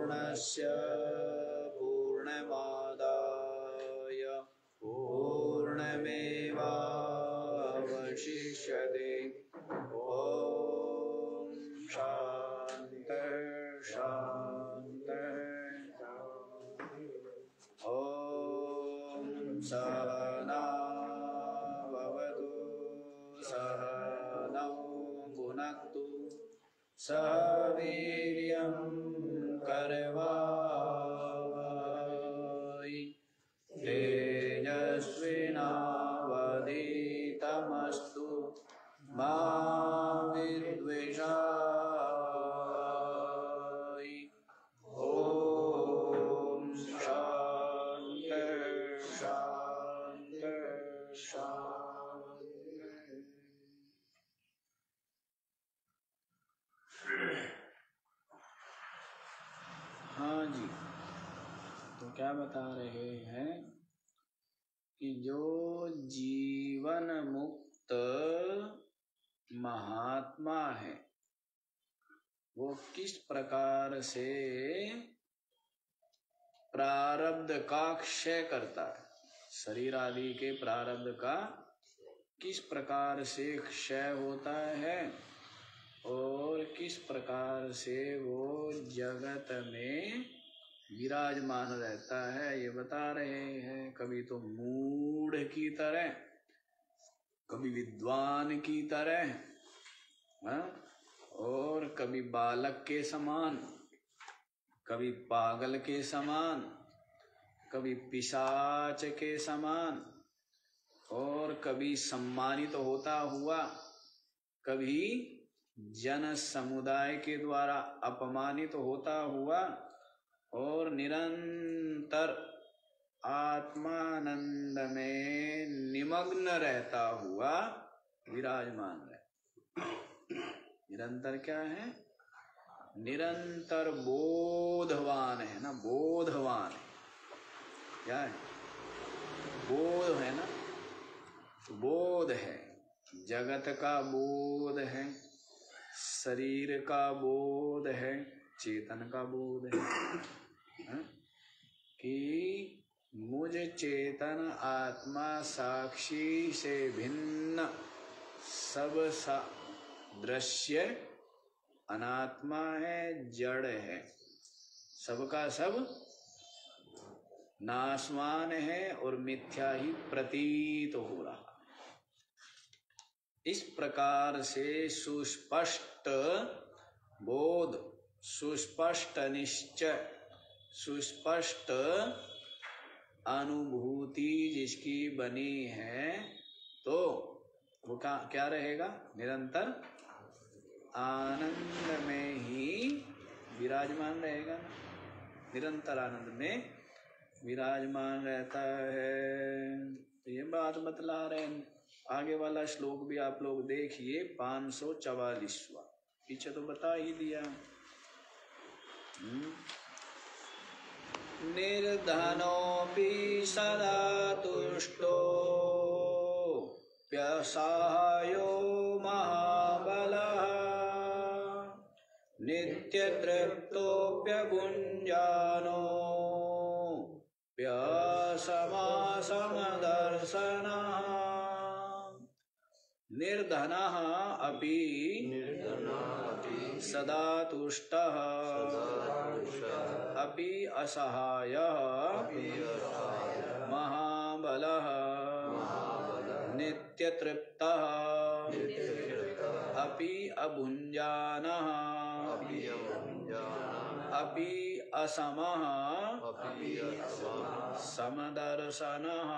पूर्णस्य पूर्णमादाय पूर्णमेवावशिष्यते। ॐ शान्ति शान्ति। ॐ सहना भवतु सहनौ भुनक्तु सह वीर्यं करवावहै तेजस्विनावधीतमस्तु मा विद्विषावहै। ॐ शान्ति शान्ति शान्ति। हाँ जी, तो क्या बता रहे हैं कि जो जीवन मुक्त महात्मा है वो किस प्रकार से प्रारब्ध का क्षय करता है, शरीर आदि के प्रारब्ध का किस प्रकार से क्षय होता है और किस प्रकार से वो जगत में विराजमान रहता है, ये बता रहे हैं। कभी तो मूढ़ की तरह, कभी विद्वान की तरह, और कभी बालक के समान, कभी पागल के समान, कभी पिशाच के समान, और कभी सम्मानित होता हुआ, कभी जन समुदाय के द्वारा अपमानित होता हुआ, और निरंतर आत्मानंद में निमग्न रहता हुआ विराजमान है। निरंतर क्या है? निरंतर बोधवान है ना, बोधवान है। क्या है? बोध है ना, बोध है, जगत का बोध है, शरीर का बोध है, चेतन का बोध है, कि मुझ चेतन आत्मा साक्षी से भिन्न सब दृश्य अनात्मा है, जड़ है, सबका सब नाशवान है और मिथ्या ही प्रतीत हो रहा। इस प्रकार से सुस्पष्ट बोध, सुस्पष्ट निश्चय, सुस्पष्ट अनुभूति जिसकी बनी है, तो वो क्या रहेगा? निरंतर आनंद में ही विराजमान रहेगा, निरंतर आनंद में विराजमान रहता है। तो ये बात बतला रहे हैं। आगे वाला श्लोक भी आप लोग देखिए, 544वां, पीछे तो बता ही दिया। निर्धनोऽपि सदा तुष्टो प्यसहायो महाबलः नित्यतृप्तोऽप्यभुञ्जानो प्यसमासमदर्शनः। निर्धनः अपि सदा तुष्टः अपि असहायः महाबलः नित्यतृप्तः अपि अभुञ्जानः अपि असमः समदर्शनः।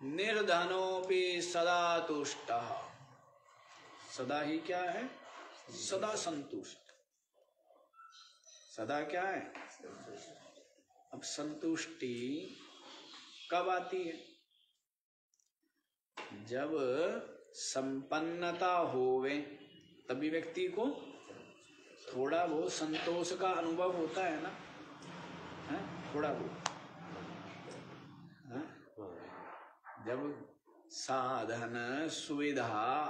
निर्धनोऽपि सदा तुष्टः, सदा ही क्या है? सदा संतुष्ट। सदा क्या है? अब संतुष्टि कब आती है? जब संपन्नता होवे तभी व्यक्ति को थोड़ा बहुत संतोष का अनुभव होता है ना, है? थोड़ा बहुत। जब साधन सुविधा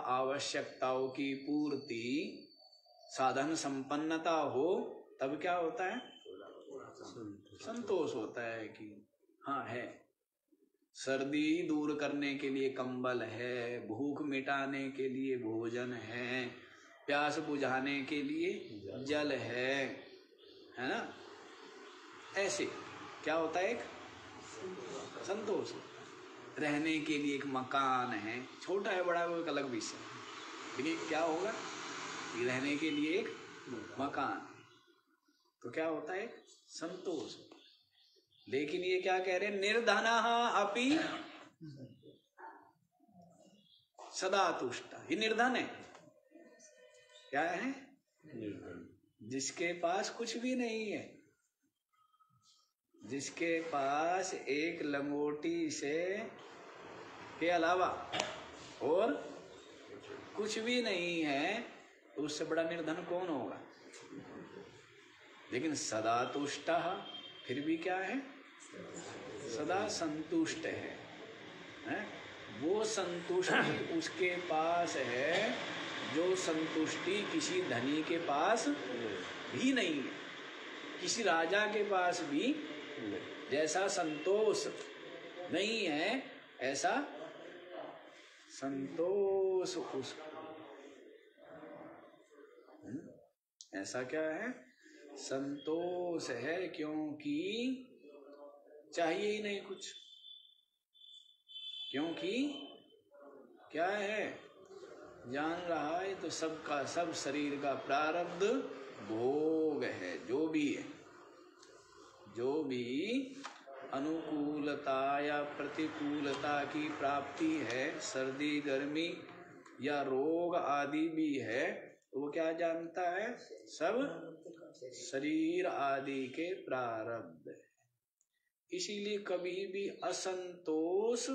आवश्यकताओं की पूर्ति साधन संपन्नता हो तब क्या होता है? संतोष होता है कि हाँ है। सर्दी दूर करने के लिए कंबल है, भूख मिटाने के लिए भोजन है, प्यास बुझाने के लिए जल है ना? ऐसे क्या होता है? एक संतोष। रहने के लिए एक मकान है, छोटा है बड़ा है वो एक अलग विषय, लेकिन क्या होगा? रहने के लिए एक मकान, तो क्या होता है? एक संतोष। लेकिन ये क्या कह रहे हैं? निर्धनः अपि सदा तुष्टा। ये निर्धन है। क्या है? जिसके पास कुछ भी नहीं है, जिसके पास एक लंगोटी से के अलावा और कुछ भी नहीं है, तो उससे बड़ा निर्धन कौन होगा? लेकिन सदा तुष्टा, फिर भी क्या है? सदा संतुष्ट है? वो संतुष्टि उसके पास है जो संतुष्टि किसी धनी के पास भी नहीं है, किसी राजा के पास भी जैसा संतोष नहीं है, ऐसा संतोष उसको। ऐसा क्या है? संतोष है, क्योंकि चाहिए ही नहीं कुछ। क्योंकि क्या है? जान रहा है तो सबका सब शरीर का प्रारब्ध भोग है। जो भी है, जो भी अनुकूलता या प्रतिकूलता की प्राप्ति है, सर्दी गर्मी या रोग आदि भी है, वो क्या जानता है? सब शरीर आदि के प्रारब्ध है। इसीलिए कभी भी असंतोष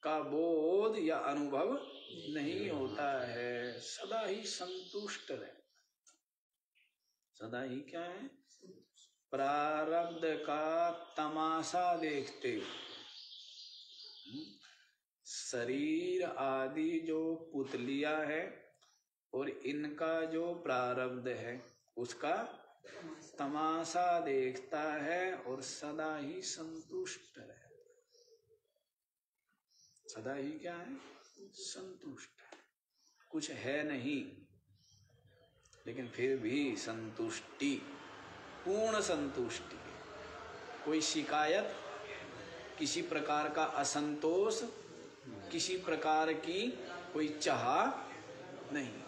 का बोध या अनुभव नहीं होता है। सदा ही संतुष्ट रहता, सदा ही क्या है? प्रारब्ध का तमाशा देखते। शरीर आदि जो पुतलियां है और इनका जो प्रारब्ध है उसका तमाशा देखता है और सदा ही संतुष्ट रहता है। सदा ही क्या है? संतुष्ट है। कुछ है नहीं, लेकिन फिर भी संतुष्टि, पूर्ण संतुष्टि। कोई शिकायत, किसी प्रकार का असंतोष, किसी प्रकार की कोई चाह नहीं।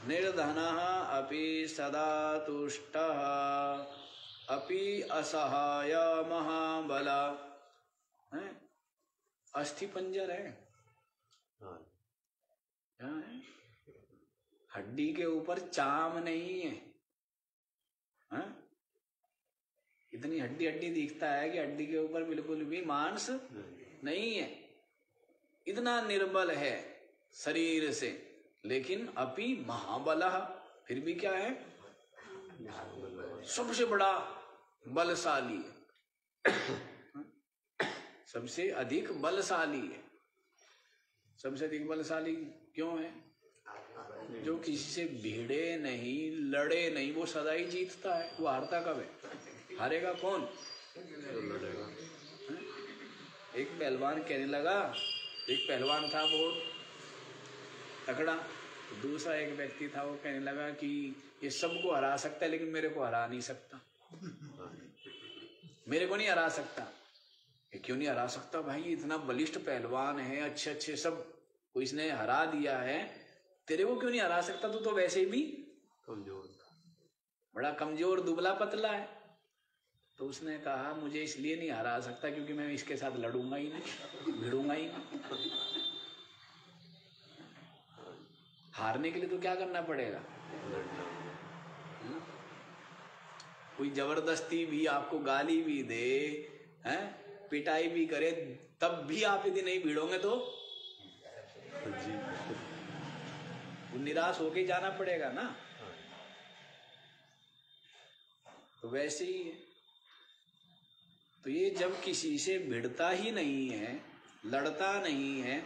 निर्धनः अपि सदा तुष्टः अपि असहाय महाबला। अस्थि पंजर है, क्या है? हड्डी के ऊपर चाम नहीं है, हाँ? इतनी हड्डी हड्डी दिखता है कि हड्डी के ऊपर बिल्कुल भी मांस नहीं है। इतना निर्बल है शरीर से, लेकिन अपि महाबलः, फिर भी क्या है? सबसे बड़ा बलशाली है। सबसे अधिक बलशाली है। सबसे अधिक बलशाली क्यों है? जो किसी से भिड़े नहीं, लड़े नहीं, वो सदा ही जीतता है। वो हारता कब है? हारेगा कौन? एक पहलवान कहने लगा, एक पहलवान था बहुत तगड़ा, दूसरा एक व्यक्ति था, वो कहने लगा कि ये सबको हरा सकता है लेकिन मेरे को हरा नहीं सकता। मेरे को नहीं हरा सकता। क्यों नहीं हरा सकता भाई? इतना बलिष्ठ पहलवान है, अच्छे अच्छे सब को इसने हरा दिया है, तेरे को क्यों नहीं हरा सकता? तू तो वैसे ही भी कमजोर, बड़ा कमजोर दुबला पतला है। तो उसने कहा मुझे इसलिए नहीं हरा सकता क्योंकि मैं इसके साथ लड़ूंगा ही नहीं, भिड़ूंगा ही नहीं। हारने के लिए तो क्या करना पड़ेगा? कोई जबरदस्ती भी आपको गाली भी दे, हैं, पिटाई भी करे, तब भी आप यदि नहीं भिड़ोगे तो निराश होके जाना पड़ेगा ना। तो वैसे ही है। तो ये जब किसी से भिड़ता ही नहीं है, लड़ता नहीं है,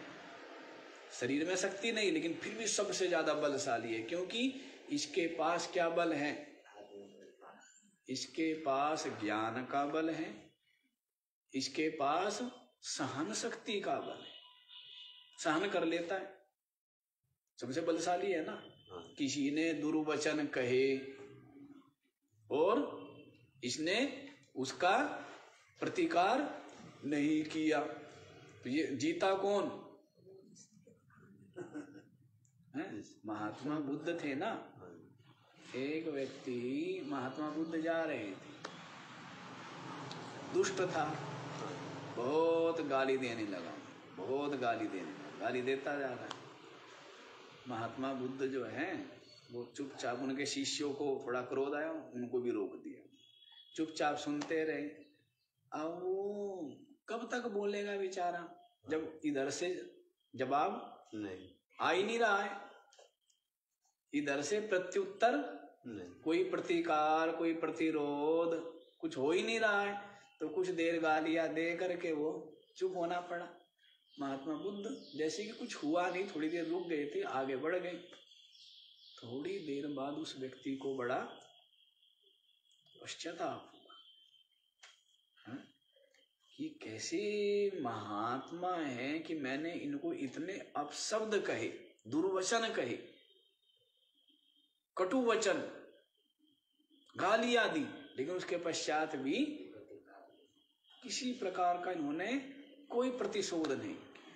शरीर में शक्ति नहीं, लेकिन फिर भी सबसे ज्यादा बलशाली है, क्योंकि इसके पास क्या बल है? इसके पास ज्ञान का बल है, इसके पास सहन शक्ति का बल है, सहन कर लेता है, सबसे बलशाली है ना। किसी ने दुर्वचन कहे और इसने उसका प्रतिकार नहीं किया, तो ये जीता कौन है? महात्मा बुद्ध थे ना। एक व्यक्ति, महात्मा बुद्ध जा रहे थे, दुष्ट था, बहुत गाली देने लगा, बहुत गाली देने लगा, गाली देता जा रहा है। महात्मा बुद्ध जो है वो चुपचाप, उनके शिष्यों को थोड़ा क्रोध आया, उनको भी रोक दिया, चुपचाप सुनते रहे। अब वो कब तक बोलेगा बेचारा, जब इधर से जवाब नहीं आ ही नहीं रहा है, इधर से प्रत्युत्तर नहीं, कोई प्रतिकार, कोई प्रतिरोध कुछ हो ही नहीं रहा है। तो कुछ देर गालियां दे करके वो चुप होना पड़ा। महात्मा बुद्ध जैसे कि कुछ हुआ नहीं, थोड़ी देर रुक गए थे, आगे बढ़ गए। थोड़ी देर बाद उस व्यक्ति को बड़ा पश्चाताप हुआ कि कैसे महात्मा है कि मैंने इनको इतने अपशब्द कहे, दुर्वचन कहे, कटु वचन, गालियां दी, लेकिन उसके पश्चात भी किसी प्रकार का इन्होंने कोई प्रतिशोध नहीं किया।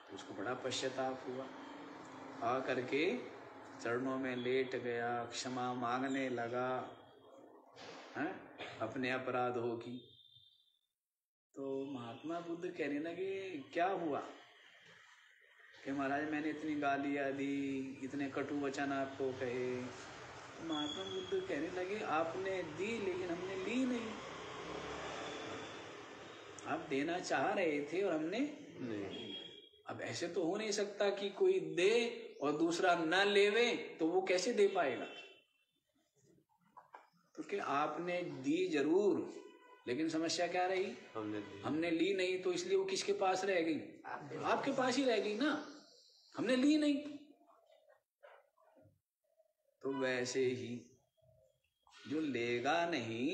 तो उसको बड़ा पश्चाताप हुआ, आ करके चरणों में लेट गया, क्षमा मांगने लगा है अपने अपराधों की। तो महात्मा बुद्ध कहने लगे क्या हुआ? कि महाराज मैंने इतनी गालियां दी, इतने कटु वचन आपको कहे। तो महात्मा बुद्ध कहने लगे आपने दी लेकिन हमने ली नहीं, आप देना चाह रहे थे और हमने नहीं। अब ऐसे तो हो नहीं सकता कि कोई दे और दूसरा न लेवे, तो वो कैसे दे पाएगा? तो कि आपने दी जरूर, लेकिन समस्या क्या रही? हमने ली नहीं, तो इसलिए वो किसके पास रह गई? आपके पास ही रह गई ना, हमने ली नहीं। तो वैसे ही जो लेगा नहीं,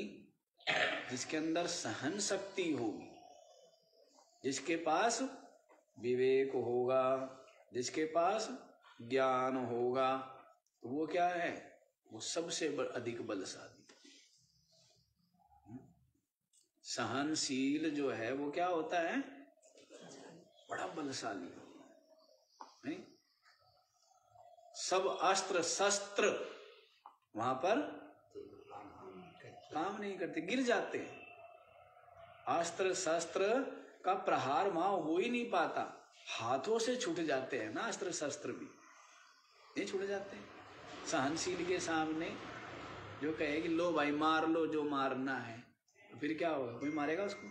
जिसके अंदर सहन शक्ति होगी, जिसके पास विवेक होगा, जिसके पास ज्ञान होगा, तो वो क्या है? वो सबसे अधिक बलशाली। सहनशील जो है वो क्या होता है? बड़ा बलशाली। नहीं? सब अस्त्र शस्त्र वहां पर काम नहीं करते, गिर जाते हैं। अस्त्र शस्त्र का प्रहार वहां हो ही नहीं पाता, हाथों से छूट जाते हैं ना, अस्त्र शस्त्र भी नहीं छूट जाते। सहनशील के सामने जो कहे कि लो भाई मार लो जो मारना है, तो फिर क्या होगा? कोई मारेगा उसको?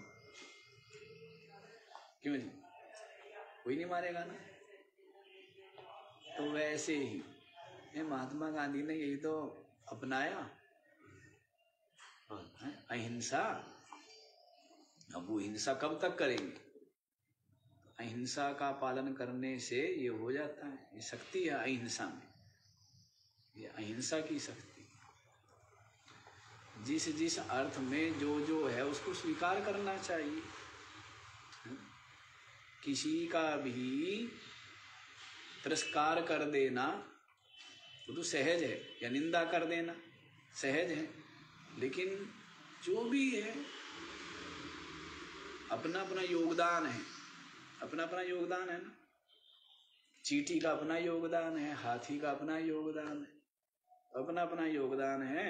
क्यों जी? कोई नहीं मारेगा ना। तो वैसे ही महात्मा गांधी ने यही तो अपनाया, अहिंसा। अब वो हिंसा कब तक करेंगे? अहिंसा का पालन करने से ये हो जाता है, ये शक्ति है अहिंसा में, ये अहिंसा की शक्ति। जिस अर्थ में जो है उसको स्वीकार करना चाहिए। किसी का भी तिरस्कार कर देना तो सहज है, या निंदा कर देना सहज है, लेकिन जो भी है अपना अपना योगदान है, अपना अपना योगदान है ना। चींटी का अपना योगदान है, हाथी का अपना योगदान है, अपना अपना योगदान है।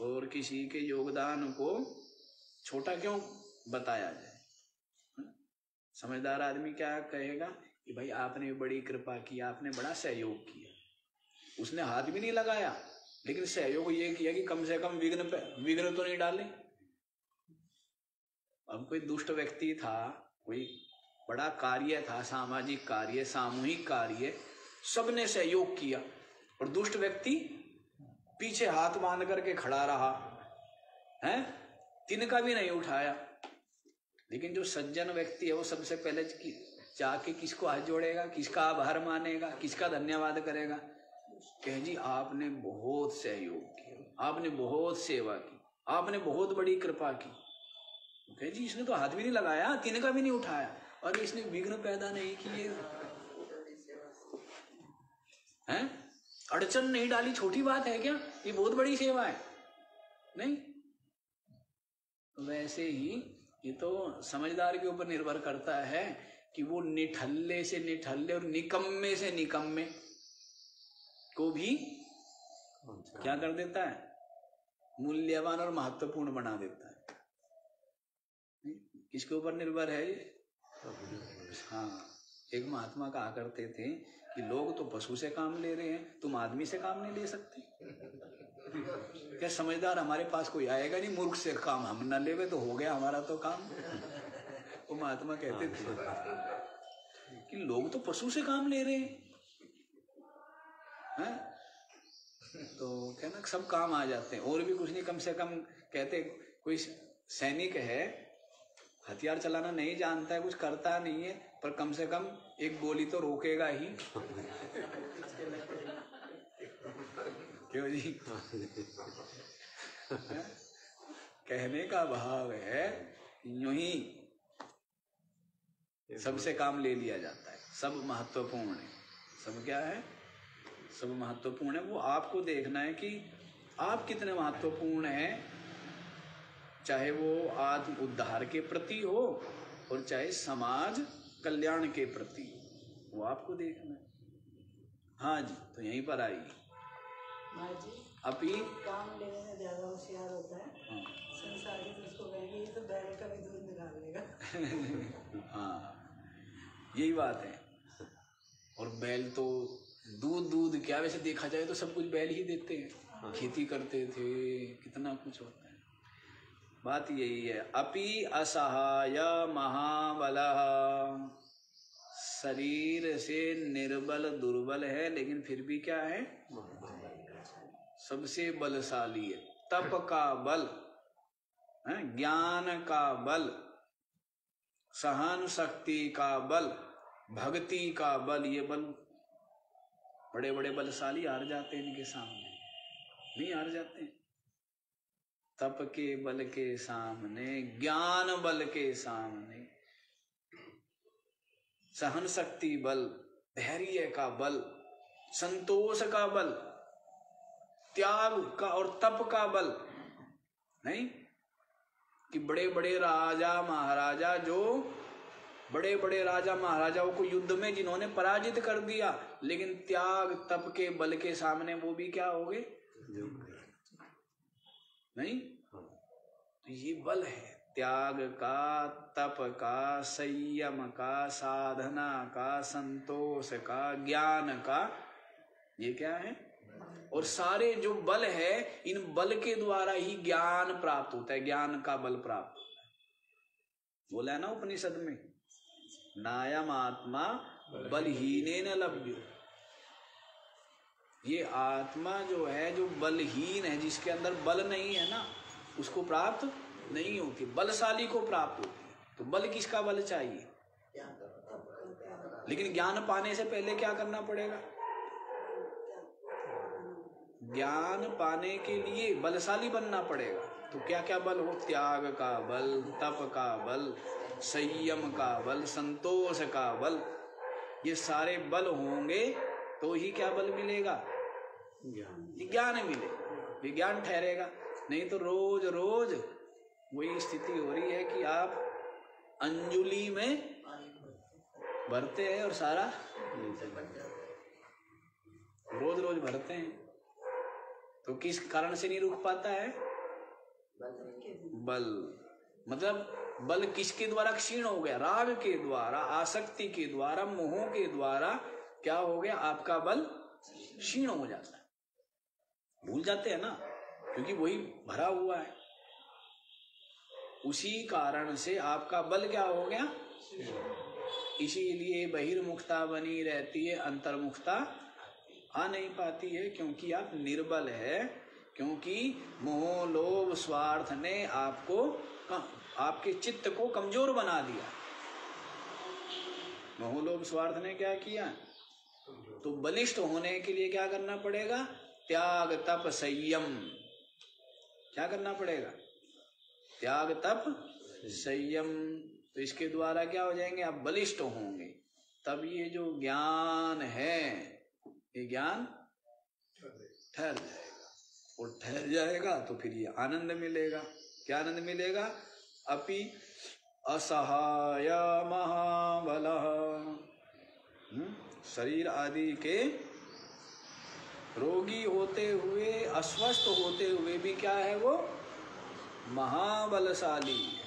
और किसी के योगदान को छोटा क्यों बताया जाए? समझदार आदमी क्या कहेगा कि भाई आपने बड़ी कृपा की, आपने बड़ा सहयोग किया। उसने हाथ भी नहीं लगाया, लेकिन सहयोग ये किया कि कम से कम विघ्न तो नहीं डाले। अब कोई दुष्ट व्यक्ति था, कोई बड़ा कार्य था, सामाजिक कार्य, सामूहिक कार्य, सबने सहयोग किया, और दुष्ट व्यक्ति पीछे हाथ बांध करके खड़ा रहा है, तिनका भी नहीं उठाया। लेकिन जो सज्जन व्यक्ति है वो सबसे पहले जाके किसको हाथ जोड़ेगा, किसका आभार मानेगा, किसका धन्यवाद करेगा? कहे जी आपने बहुत सहयोग किया, आपने बहुत सेवा की, आपने बहुत बड़ी कृपा की। कहे जी इसने तो हाथ भी नहीं लगाया, तिनका भी नहीं उठाया, और इसने विघ्न पैदा नहीं किए हैं, अड़चन नहीं डाली, छोटी बात है क्या? ये बहुत बड़ी सेवा है नहीं? वैसे ही ये तो समझदार के ऊपर निर्भर करता है कि वो निठल्ले से निठल्ले और निकम्मे से निकम्मे को भी क्या कर देता है? मूल्यवान और महत्वपूर्ण बना देता है। किसके ऊपर निर्भर है ये? हाँ, एक महात्मा कहा करते थे कि लोग तो पशु से काम ले रहे हैं, तुम आदमी से काम नहीं ले सकते। क्या समझदार हमारे पास कोई आएगा नहीं, मूर्ख से काम हम न लेवे तो हो गया हमारा तो काम। वो महात्मा कहते थे कि लोग तो पशु से काम ले रहे हैं, तो कहना सब काम आ जाते हैं, और भी कुछ नहीं, कम से कम कहते कोई सैनिक है, हथियार चलाना नहीं जानता है, कुछ करता नहीं है, पर कम से कम एक गोली तो रोकेगा ही। क्यों जी? कहने का भाव है यूं ही सबसे काम ले लिया जाता है, सब महत्वपूर्ण है। सब क्या है? सब महत्वपूर्ण है। वो आपको देखना है कि आप कितने महत्वपूर्ण हैं, चाहे वो आत्म उद्धार के प्रति हो और चाहे समाज कल्याण के प्रति, वो आपको देखना है। हाँ जी, तो यहीं पर आइए। अभी काम लेने में ज्यादा होशियार होता है। हाँ। संसार की तो उसको कहेंगे ये तो बैल का भी दूध निकाल लेगा। हाँ, यही बात है। और बैल तो दूध क्या, वैसे देखा जाए तो सब कुछ बैल ही देते हैं, खेती करते थे, कितना कुछ होता है। बात यही है। अपि असहाय महाबलः, शरीर से निर्बल दुर्बल है, लेकिन फिर भी क्या है? सबसे बलशाली है। तप का बल, ज्ञान का बल, सहन शक्ति का बल, भक्ति का बल, ये बल बड़े बड़े बलशाली हार जाते हैं इनके सामने, नहीं हार जाते। तप के बल के सामने, ज्ञान बल के सामने, सहन शक्ति बल, धैर्य का बल, संतोष का बल, त्याग का और तप का बल नहीं। कि बड़े बड़े राजा महाराजा, जो बड़े बड़े राजा महाराजाओं को युद्ध में जिन्होंने पराजित कर दिया, लेकिन त्याग तप के बल के सामने वो भी क्या हो गए? नहीं। तो ये बल है त्याग का, तप का, संयम का, साधना का, संतोष का, ज्ञान का, ये क्या है? और सारे जो बल है, इन बल के द्वारा ही ज्ञान प्राप्त होता है, ज्ञान का बल प्राप्त होता है। बोला है ना उपनिषद में, नायम आत्मा बलहीनेन लभ्यो। ये आत्मा जो है, जो बलहीन है, जिसके अंदर बल नहीं है ना, उसको प्राप्त नहीं होती, बलशाली को प्राप्त होती है। तो बल किसका बल चाहिए? लेकिन ज्ञान पाने से पहले क्या करना पड़ेगा? ज्ञान पाने के लिए बलशाली बनना पड़ेगा। तो क्या क्या बल हो? त्याग का बल, तप का बल, संयम का बल, संतोष का बल, ये सारे बल होंगे तो ही क्या बल मिलेगा? ज्ञान मिलेगा, विज्ञान ठहरेगा। नहीं तो रोज रोज वही स्थिति हो रही है कि आप अंजुली में भरते हैं और सारा रोज रोज भरते हैं, तो किस कारण से नहीं रुक पाता है? बल। मतलब बल किसके द्वारा क्षीण हो गया? राग के द्वारा, आसक्ति के द्वारा, मोह के द्वारा क्या हो गया? आपका बल क्षीण हो जाता है। भूल जाते हैं ना, क्योंकि वही भरा हुआ है। उसी कारण से आपका बल क्या हो गया? इसीलिए बहिर्मुखता बनी रहती है, अंतर्मुखता आ नहीं पाती है, क्योंकि आप निर्बल है, क्योंकि मोह लोभ स्वार्थ ने आपको, आपके चित्त को कमजोर बना दिया। मोहलोभ स्वार्थ ने क्या किया? तो बलिष्ठ होने के लिए क्या करना पड़ेगा? त्याग तप संयम। क्या करना पड़ेगा? त्याग तप संयम। तो इसके द्वारा क्या हो जाएंगे? आप बलिष्ठ होंगे। तब ये जो ज्ञान है, ये ज्ञान ठहर जाएगा, और ठहर जाएगा तो फिर ये आनंद मिलेगा। क्या आनंद मिलेगा? अपि असहाय महाबलः। शरीर आदि के रोगी होते हुए, अस्वस्थ होते हुए भी क्या है वो? महाबलशाली है।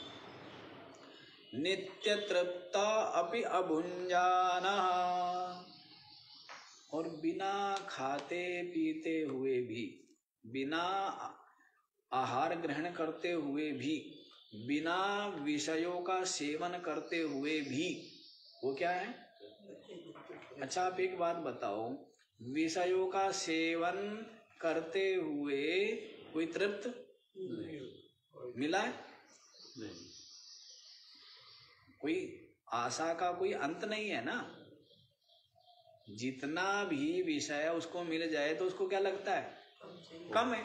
नित्य तृप्ता अपि अभुञ्जानः। और बिना खाते पीते हुए भी, बिना आहार ग्रहण करते हुए भी, बिना विषयों का सेवन करते हुए भी वो क्या है? अच्छा, आप एक बात बताओ, विषयों का सेवन करते हुए कोई तृप्त मिला है? नहीं। कोई आशा का कोई अंत नहीं है ना। जितना भी विषय उसको मिल जाए तो उसको क्या लगता है? कम है।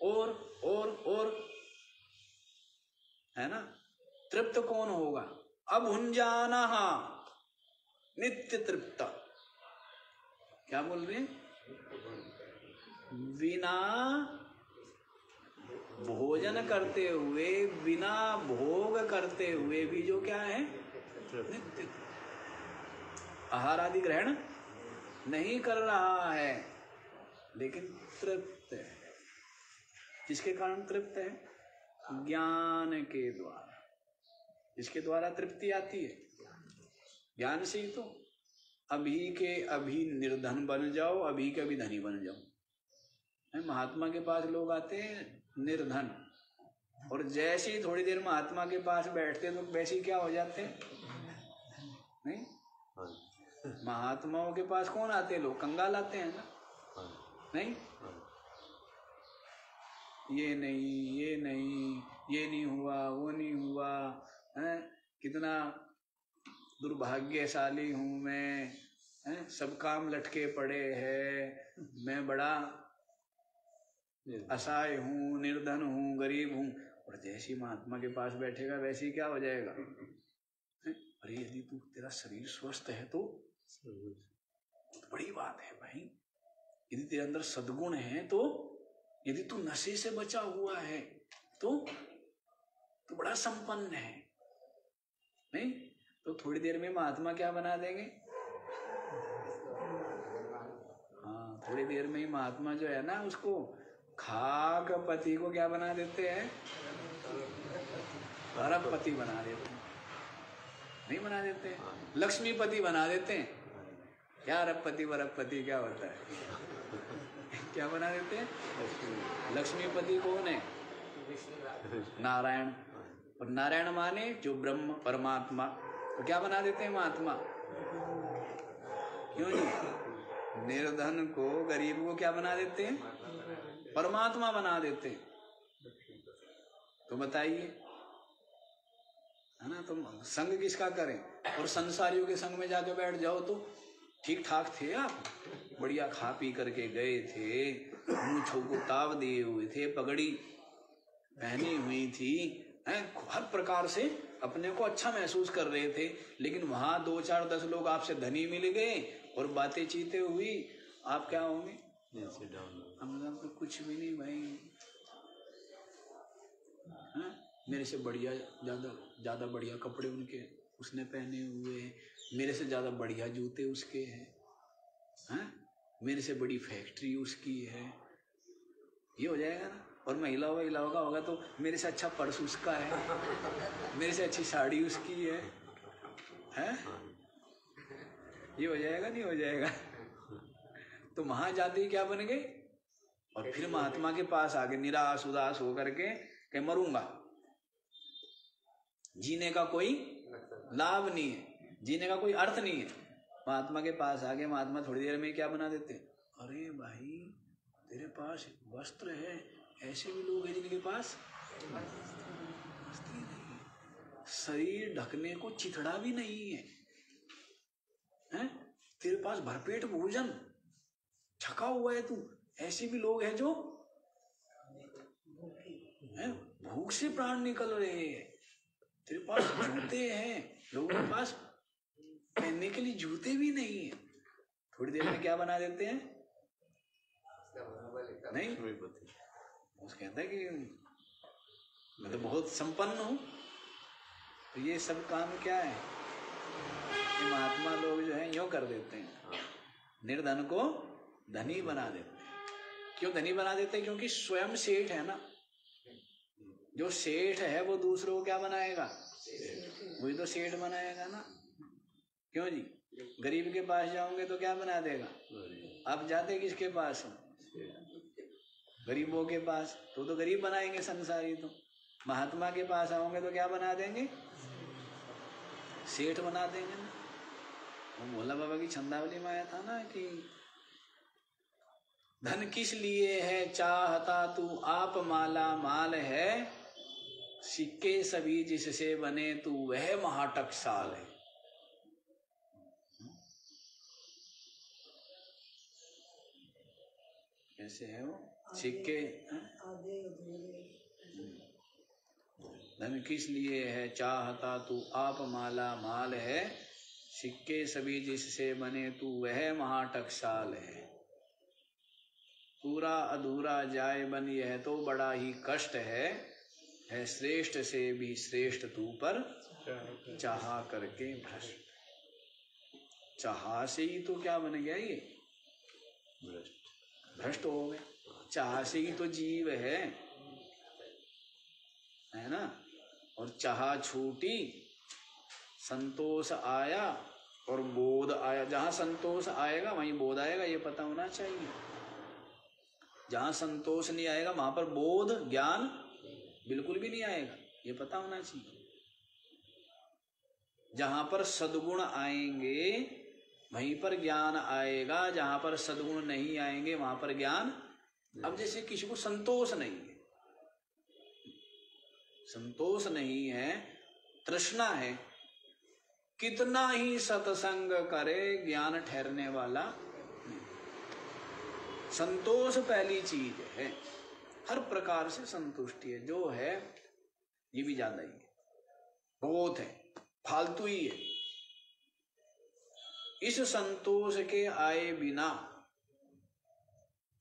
और है ना। तृप्त कौन होगा? अभुञ्जानः, नित्य तृप्त। क्या बोल रहे हैं? बिना भोजन करते हुए, बिना भोग करते हुए भी जो क्या है? नित्य। आहार आदि ग्रहण नहीं कर रहा है लेकिन तृप्त है। किसके कारण तृप्त है? ज्ञान के द्वारा। इसके द्वारा तृप्ति आती है, ज्ञान से ही तो। अभी के अभी निर्धन बन जाओ, अभी के अभी धनी बन जाओ। महात्मा के पास लोग आते हैं निर्धन, और जैसे ही थोड़ी देर महात्मा के पास बैठते तो वैसे ही क्या हो जाते हैं? नहीं, महात्माओं के पास कौन आते हैं? लोग कंगाल आते हैं ना। नहीं, ये नहीं, ये नहीं, ये नहीं हुआ, वो नहीं हुआ है। कितना दुर्भाग्यशाली हूं मैं, है? सब काम लटके पड़े हैं, मैं बड़ा असहाय हूँ, निर्धन हूँ, गरीब हूँ। और जैसे ही महात्मा के पास बैठेगा वैसे ही क्या हो जाएगा? अरे यदि तू, तेरा शरीर स्वस्थ है तो बड़ी बात है भाई। यदि तेरे अंदर सद्गुण है तो, यदि तू नशे से बचा हुआ है तो बड़ा संपन्न है। नहीं तो थोड़ी देर में महात्मा क्या बना देंगे? हाँ, थोड़ी देर में ही महात्मा जो है ना, उसको खाक पति को क्या बना देते हैं? अरबपति बना देते हैं। नहीं बना देते हैं? लक्ष्मीपति बना देते हैं। क्या अरबपति वरबपति क्या होता है? क्या बना देते हैं? लक्ष्मीपति कौन है? नारायण। और नारायण माने जो ब्रह्म परमात्मा। तो क्या बना देते हैं महात्मा? क्यों जी? निर्धन को, गरीब को क्या बना देते हैं? परमात्मा बना देते हैं। तो बताइए, है ना। तुम संग किसका करें? और संसारियों के संग में जाके बैठ जाओ तो ठीक ठाक थे आप, बढ़िया खा पी करके गए थे, मूंछों को ताव दिए हुए थे, पगड़ी पहनी हुई थी, हर प्रकार से अपने को अच्छा महसूस कर रहे थे। लेकिन वहां 2 4 10 लोग आपसे धनी मिल गए और बातें चीते हुई, आप क्या होंगे? हम तो कुछ भी नहीं भाई, है? मेरे से बढ़िया, ज्यादा बढ़िया कपड़े उनके उसने पहने हुए हैं, मेरे से ज्यादा बढ़िया जूते उसके हैं, मेरे से बड़ी फैक्ट्री उसकी है। ये हो जाएगा ना। और महिलाओं का होगा तो मेरे से अच्छा पर्स उसका है, मेरे से अच्छी साड़ी उसकी है? ये हो जाएगा नहीं हो जाएगा? तो वहां जाते ही क्या बन गए? और फिर महात्मा के पास आके निराश उदास होकर के मरूंगा, जीने का कोई लाभ नहीं है, जीने का कोई अर्थ नहीं है। महात्मा के पास आगे महात्मा थोड़ी देर में क्या बना देते? अरे भाई तेरे पास वस्त्र है, ऐसे भी लोग हैं जिनके पास वस्त्र नहीं है, शरीर ढकने को चिथड़ा भी नहीं है, हैं, तेरे पास भरपेट भोजन, थका हुआ है तू। ऐसे भी लोग हैं जो हैं भूख से प्राण निकल रहे हैं। तेरे पास जूते हैं, लोगों के पास पहनने के लिए जूते भी नहीं है। थोड़ी देर में क्या बना देते हैं, नहीं उस कहता है कि मैं तो बहुत संपन्न हूं। तो ये सब काम क्या है, ये महात्मा लोग जो है यूं कर देते हैं, निर्धन को धनी बना देते हैं। क्यों धनी बना देते हैं? क्योंकि स्वयं सेठ है ना। जो सेठ है वो दूसरों को क्या बनाएगा, वही तो सेठ बनाएगा ना। क्यों जी, गरीब के पास जाओगे तो क्या बना देगा? आप जाते किसके पास हो? गरीबों के पास, तो गरीब बनाएंगे संसारी। तो महात्मा के पास आओगे तो क्या बना देंगे? सेठ बना देंगे ना। वो भोला बाबा की छंदावली में आया था ना कि धन किस लिए है चाहता तू आप माला माल है, सिक्के सभी जिससे बने तू वह महाटकसाल है। कैसे है वो सिक्के? धन किस लिए है चाहता तू आप माला माल है, सिक्के सभी जिससे बने तू वह महाटकसाल है। पूरा अधूरा जाए बन यह तो बड़ा ही कष्ट है श्रेष्ठ से भी श्रेष्ठ तू पर चाहा करके भ्रष्ट। चाहा से ही तो क्या बन गया, ये भ्रष्ट हो गए। चाह से ही तो जीव है ना। और चाह छूटी, संतोष आया और बोध आया। जहां संतोष आएगा वहीं बोध आएगा, ये पता होना चाहिए। जहां संतोष नहीं आएगा वहां पर बोध ज्ञान बिल्कुल भी नहीं आएगा, ये पता होना चाहिए। जहां पर सद्गुण आएंगे वहीं पर ज्ञान आएगा, जहां पर सद्गुण नहीं आएंगे वहां पर ज्ञान। अब जैसे किसी को संतोष नहीं है, संतोष नहीं है, तृष्णा है, कितना ही सत्संग करे ज्ञान ठहरने वाला नहीं। संतोष पहली चीज है, हर प्रकार से संतुष्टि है। जो है ये भी ज्यादा ही है, बहुत है, फालतू ही है। इस संतोष के आए बिना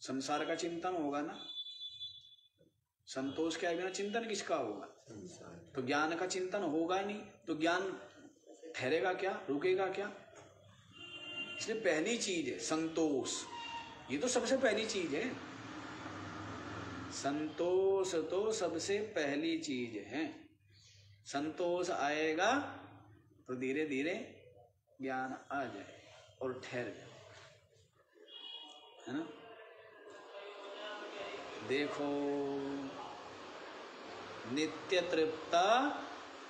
संसार का चिंतन होगा ना। संतोष के आए बिना चिंतन किसका होगा? तो ज्ञान का चिंतन होगा नहीं, तो ज्ञान ठहरेगा क्या, रुकेगा क्या? इसलिए पहली चीज है संतोष। ये तो सबसे पहली चीज है, संतोष तो सबसे पहली चीज है। संतोष आएगा तो धीरे धीरे ज्ञान आ जाए और ठहर जाए, है ना। देखो नित्य तृप्ता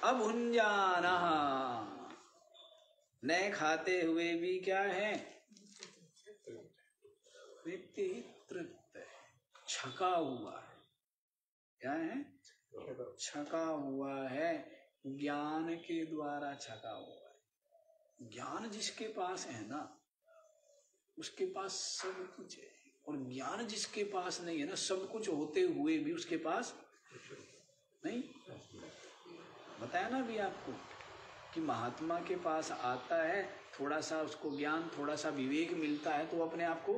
अभुंजाना, न खाते हुए भी क्या है, नित्य ही तृप्त है, छका हुआ है। क्या है? छका हुआ है, ज्ञान के द्वारा छका हुआ है। ज्ञान जिसके पास है ना उसके पास सब कुछ है, और ज्ञान जिसके पास नहीं है ना, सब कुछ होते हुए भी उसके पास नहीं। बताया ना अभी आपको कि महात्मा के पास आता है, थोड़ा सा उसको ज्ञान, थोड़ा सा विवेक मिलता है तो अपने आप को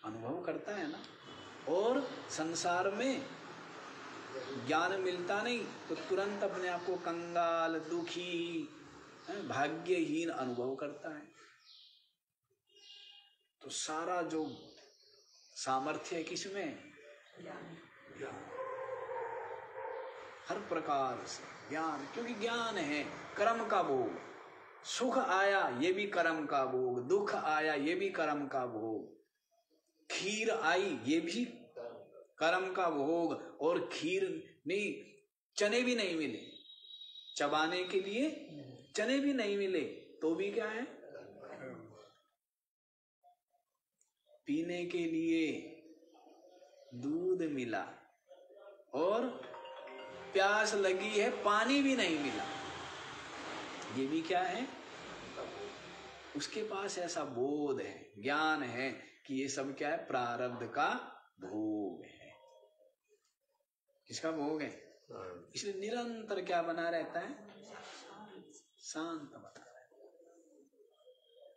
अनुभव करता है ना। और संसार में ज्ञान मिलता नहीं तो तुरंत अपने आप को कंगाल, दुखी, भाग्यहीन अनुभव करता है। तो सारा जो सामर्थ्य है किसमें? हर प्रकार से ज्ञान, क्योंकि ज्ञान है कर्म का भोग। सुख आया ये भी कर्म का भोग, दुख आया ये भी कर्म का भोग, खीर आई ये भी कर्म का भोग। और खीर नहीं, चने भी नहीं मिले, चबाने के लिए चने भी नहीं मिले तो भी क्या है, पीने के लिए दूध मिला, और प्यास लगी है पानी भी नहीं मिला ये भी क्या है? उसके पास ऐसा बोध है, ज्ञान है कि ये सब क्या है? प्रारब्ध का भोग है। किसका भोग है? इसलिए निरंतर क्या बना रहता है? शांत बना रहता है।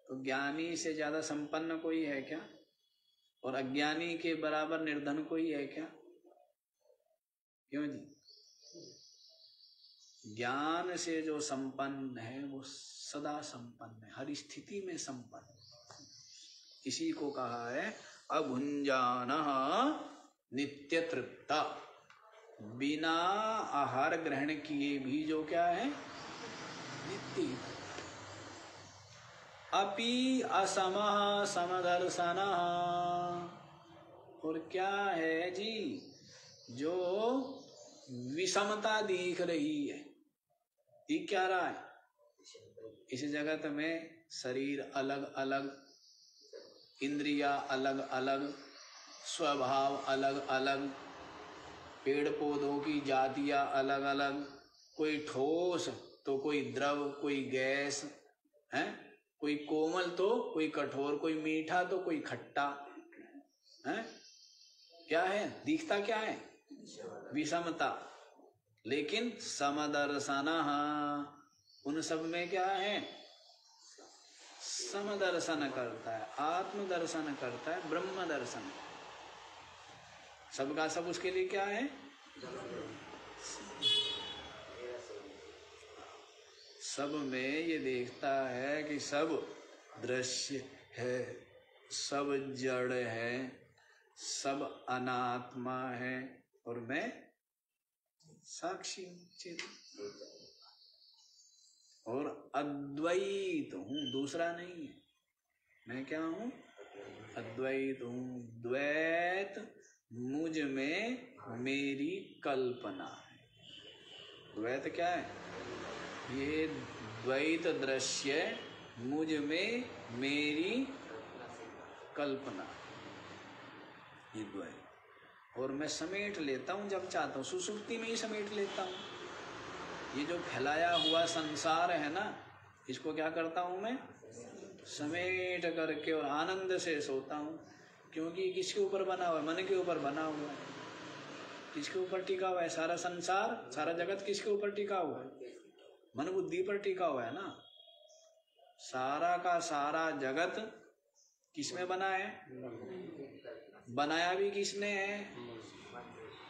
तो ज्ञानी से ज्यादा संपन्न कोई है क्या? और अज्ञानी के बराबर निर्धन कोई है क्या? क्यों जी? ज्ञान से जो संपन्न है वो सदा संपन्न है, हर स्थिति में संपन्न। इसी को कहा है अभुंजानः नित्य तृप्ता, बिना आहार ग्रहण किए भी जो क्या है? नित्य। अपि असमः समदर्शनः, और क्या है जी? जो विषमता दिख रही है, दिख क्या रहा है? इस जगत में शरीर अलग अलग, इंद्रिया अलग अलग, स्वभाव अलग अलग, पेड़ पौधों की जातियां अलग अलग, कोई ठोस तो कोई द्रव, कोई गैस है, कोई कोमल तो कोई कठोर, कोई मीठा तो कोई खट्टा है। क्या है? दिखता क्या है? विषमता। लेकिन समदर्शनः, उन सब में क्या है? समदर्शन करता है, आत्मदर्शन करता है, ब्रह्म दर्शन। सबका सब उसके लिए क्या है? सब में ये देखता है कि सब दृश्य है, सब जड़ है, सब अनात्मा है, और मैं साक्षी चित और अद्वैत हूं, दूसरा नहीं है। मैं क्या हूं? अद्वैत हूं। द्वैत मुझ में मेरी कल्पना है। द्वैत क्या है? ये द्वैत दृश्य मुझ में मेरी कल्पना, ये द्वैत। और मैं समेट लेता हूं जब चाहता हूं, सुसुप्ति में ही समेट लेता हूं। ये जो फैलाया हुआ संसार है ना, इसको क्या करता हूं मैं? समेट करके और आनंद से सोता हूं। क्योंकि किसके ऊपर बना हुआ है? मन के ऊपर बना हुआ है। किसके ऊपर टिका हुआ है? सारा संसार, सारा जगत किसके ऊपर टिका हुआ है? मन बुद्धि पर टिका हुआ है ना। सारा का सारा जगत किसमें बना है? बनाया भी किसने है?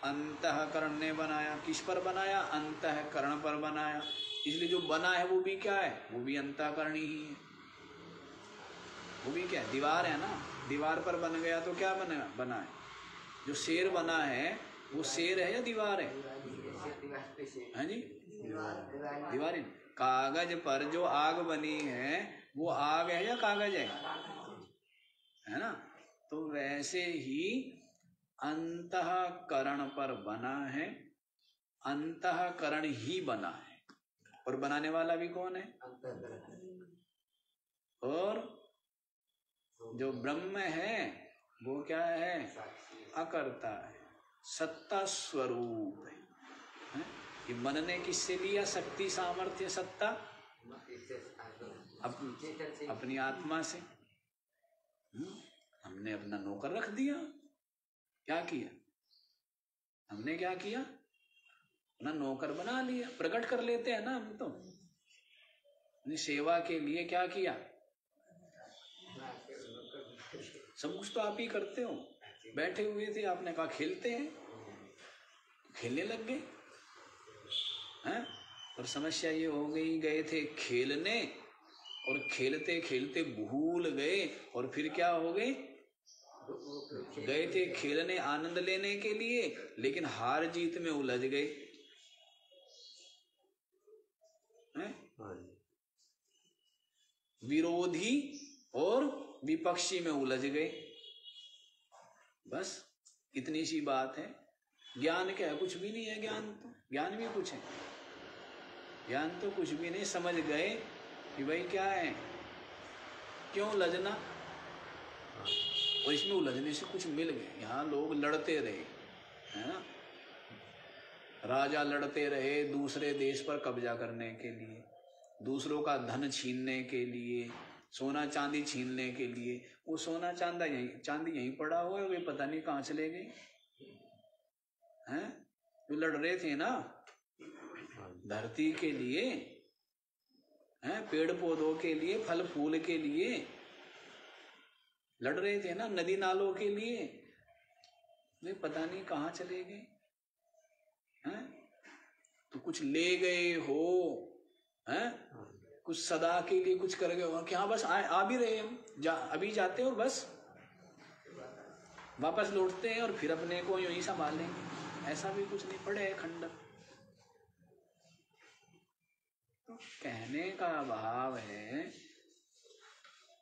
अंतःकरण ने बनाया। किस पर बनाया? अंतःकरण पर बनाया। इसलिए जो बना है वो भी क्या है? वो भी अंतःकरण ही है। वो भी क्या है? दीवार है ना। दीवार पर बन गया तो क्या बना है? जो शेर बना है वो शेर है या दीवार है? हाँ जी, दीवार है। कागज पर जो आग बनी है वो आग है या कागज है ना। तो वैसे ही अंतःकरण पर बना है, अंतःकरण ही बना है, और बनाने वाला भी कौन है? और जो ब्रह्म है वो क्या है? अकर्ता है, सत्ता स्वरूप है। ये मन ने किससे लिया? शक्ति, सामर्थ्य, सत्ता अपनी आत्मा से। हमने अपना नौकर रख दिया। क्या किया हमने? क्या किया? अपना नौकर बना लिया। प्रकट कर लेते हैं ना हम तो अपनी सेवा के लिए। क्या किया? सब कुछ तो आप ही करते हो। बैठे हुए थे, आपने कहा खेलते हैं, खेलने लग गए हैं। और समस्या ये हो गई, गए थे खेलने और खेलते खेलते भूल गए, और फिर क्या हो गए? गए थे खेलने आनंद लेने के लिए, लेकिन हार जीत में उलझ गए हैं? विरोधी और विपक्षी में उलझ गए। बस इतनी सी बात है। ज्ञान क्या है? कुछ भी नहीं है। ज्ञान भी कुछ है? ज्ञान तो कुछ भी नहीं। समझ गए कि भाई क्या है, क्यों लजना, और इसमें उलझने से कुछ मिल गए। यहाँ लोग लड़ते रहे है ना, राजा लड़ते रहे दूसरे देश पर कब्जा करने के लिए, दूसरों का धन छीनने के लिए, सोना चांदी छीनने के लिए। वो सोना चांदी यहीं पड़ा हुआ है, वे पता नहीं कहाँ चले गए हैं। जो लड़ रहे थे ना धरती के लिए, हैं, पेड़ पौधों के लिए, फल फूल के लिए लड़ रहे थे ना, नदी नालों के लिए, वे पता नहीं कहाँ चले गए हैं। तो कुछ ले गए हो, हैं, कुछ सदा के लिए कुछ कर गए हो कि हाँ बस आ भी रहे हम, अभी जाते और बस वापस लौटते हैं और फिर अपने को यूं ही संभालेंगे। ऐसा भी कुछ नहीं, पड़े है खंडर। तो कहने का भाव है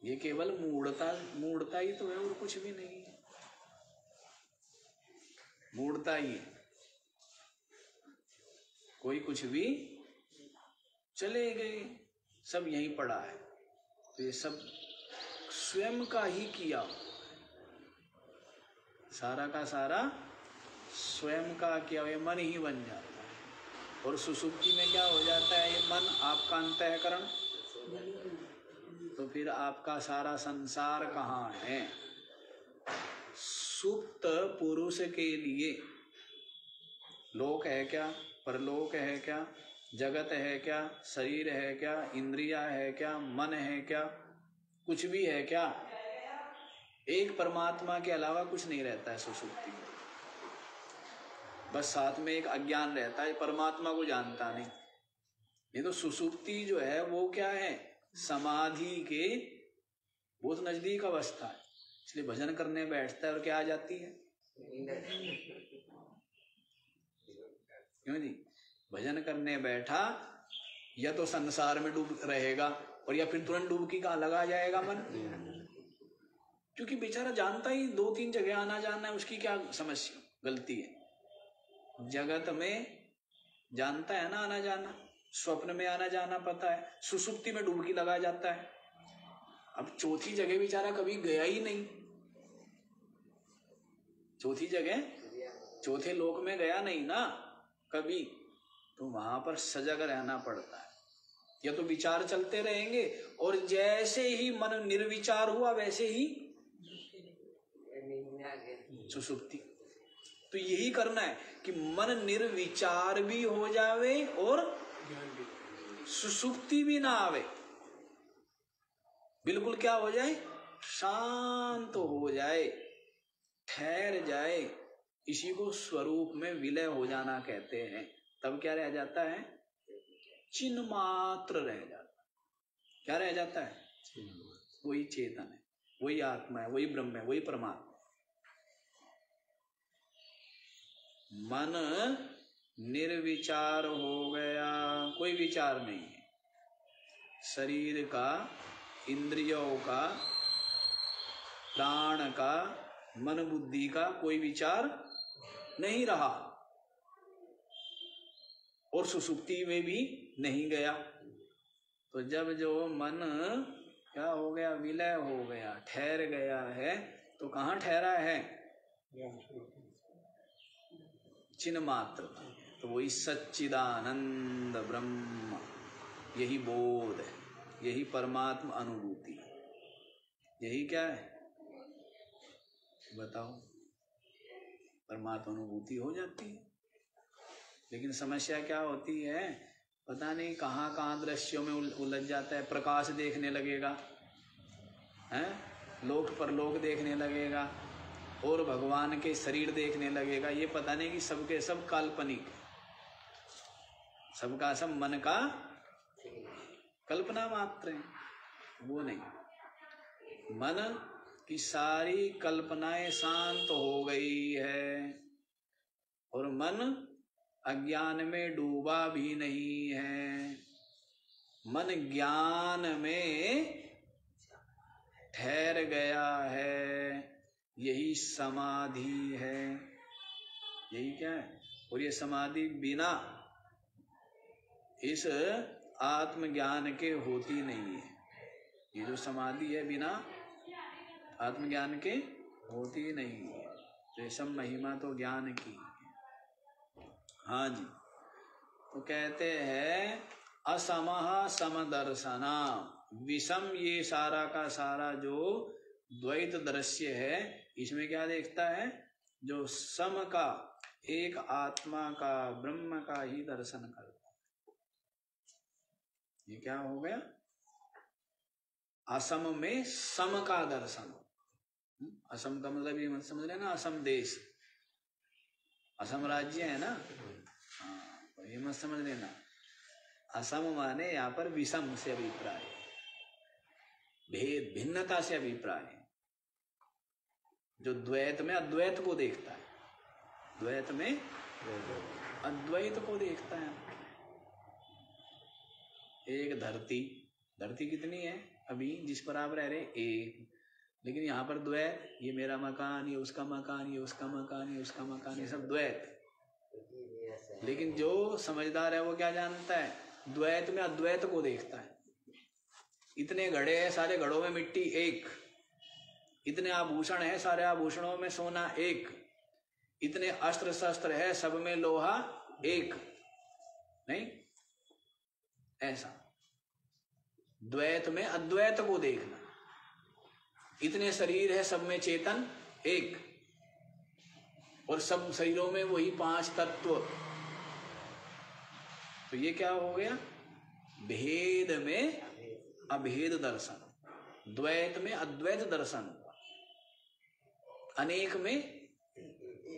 ये केवल मूढ़ता ही तो है और कुछ भी नहीं है। मूढ़ता ही है, कोई कुछ भी चले गए, सब यहीं पड़ा है। तो ये सब स्वयं का ही किया, सारा का सारा स्वयं का किया, ये मन ही बन जाता है। और सुसुप्ति में क्या हो जाता है, ये मन आपका अंतःकरण, तो फिर आपका सारा संसार कहाँ है। सुप्त पुरुष के लिए लोक है क्या, परलोक है क्या, जगत है क्या, शरीर है क्या, इंद्रिया है क्या, मन है क्या, कुछ भी है क्या? एक परमात्मा के अलावा कुछ नहीं रहता है सुसुप्ति में। बस साथ में एक अज्ञान रहता है, परमात्मा को जानता नहीं। ये तो सुसुप्ति जो है वो क्या है, समाधि के बहुत नजदीक अवस्था है। इसलिए भजन करने बैठता है और क्या आ जाती है, क्यों जी? भजन करने बैठा या तो संसार में डूब रहेगा और या फिर तुरंत डुबकी कहाँ लगा जाएगा मन, क्योंकि बेचारा जानता ही 2-3 जगह आना जाना है, उसकी क्या समस्या गलती है। जगत में जानता है ना आना जाना, स्वप्न में आना जाना पता है, सुसुप्ति में डुबकी लगा जाता है। अब चौथी जगह बेचारा कभी गया ही नहीं, चौथी जगह चौथे लोक में गया नहीं ना कभी, तो वहां पर सजग रहना पड़ता है। या तो विचार चलते रहेंगे और जैसे ही मन निर्विचार हुआ वैसे ही सुसुप्ति। तो यही करना है कि मन निर्विचार भी हो जावे और सुसुप्ति भी ना आवे, बिल्कुल क्या हो जाए, शांत हो जाए, ठहर जाए। इसी को स्वरूप में विलय हो जाना कहते हैं। तब क्या रह जाता है, चिन्ह मात्र रह जाता है। क्या रह जाता है, वही चेतन है, वही आत्मा है, वही ब्रह्म है, वही परमात्मा। मन निर्विचार हो गया, कोई विचार नहीं है, शरीर का, इंद्रियों का, प्राण का, मन बुद्धि का कोई विचार नहीं रहा और सुसुप्ति में भी नहीं गया। तो जब जो मन क्या हो गया, विलय हो गया, ठहर गया है, तो कहाँ ठहरा है, चिन्ह मात्र। तो वही सच्चिदानंद ब्रह्म, यही बोध है, यही परमात्मा अनुभूति, यही क्या है बताओ, परमात्मा अनुभूति हो जाती है। लेकिन समस्या क्या होती है, पता नहीं कहाँ कहाँ दृश्यों में उलझ जाता है। प्रकाश देखने लगेगा, हैं, लोक परलोक देखने लगेगा और भगवान के शरीर देखने लगेगा। ये पता नहीं कि सबके सब काल्पनिक, सबका सब मन का कल्पना मात्र है, वो नहीं। मन की सारी कल्पनाएं शांत हो गई है और मन अज्ञान में डूबा भी नहीं है। मन ज्ञान में ठहर गया है, यही समाधि है। यही क्या है, और ये समाधि बिना इस आत्मज्ञान के होती नहीं है। ये जो समाधि है बिना आत्मज्ञान के होती नहीं है। तो ये सब महिमा तो ज्ञान की है। हाँ जी, तो कहते हैं असमः समदर्शना। विषम ये सारा का सारा जो द्वैत दृश्य है, इसमें क्या देखता है? जो सम का, एक आत्मा का, ब्रह्म का ही दर्शन करता है। ये क्या हो गया? असम में सम का दर्शन। असम का मतलब ये मत समझ लेना असम देश, असम राज्य है ना, हाँ, तो ये मत समझ लेना। असम माने यहाँ पर विषम से अभिप्राय, भेद भिन्नता से अभिप्राय। जो द्वैत में अद्वैत को देखता है, द्वैत में अद्वैत को देखता है। एक धरती, धरती कितनी है अभी जिस पर आप रह रहे? एक। लेकिन यहाँ पर द्वैत, ये मेरा मकान, ये उसका मकान, ये उसका मकान, ये उसका मकान, ये सब द्वैत। लेकिन जो समझदार है वो क्या जानता है? द्वैत में अद्वैत को देखता है। इतने घड़े हैं, सारे घड़ों में मिट्टी एक। इतने आभूषण है, सारे आभूषणों में सोना एक। इतने अस्त्र शस्त्र है, सब में लोहा एक। नहीं, ऐसा द्वैत में अद्वैत को देखना। इतने शरीर है, सब में चेतन एक, और सब शरीरों में वही 5 तत्व। तो ये क्या हो गया? भेद में अभेद दर्शन, द्वैत में अद्वैत दर्शन, अनेक में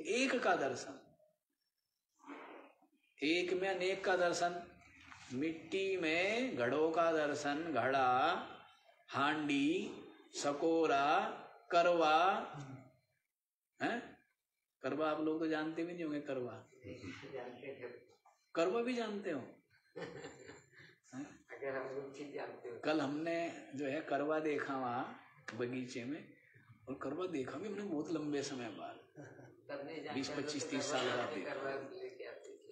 एक का दर्शन, एक में अनेक का दर्शन। मिट्टी में घड़ों का दर्शन, घड़ा, हांडी, सकोरा, करवा है। करवा आप लोग तो जानते भी नहीं होंगे। करवा, करवा भी जानते हो? कल हमने जो है करवा देखा वहाँ बगीचे में, और करवा देखा भी हमने बहुत लंबे समय बाद, 20, 25, 30 साल बाद देखा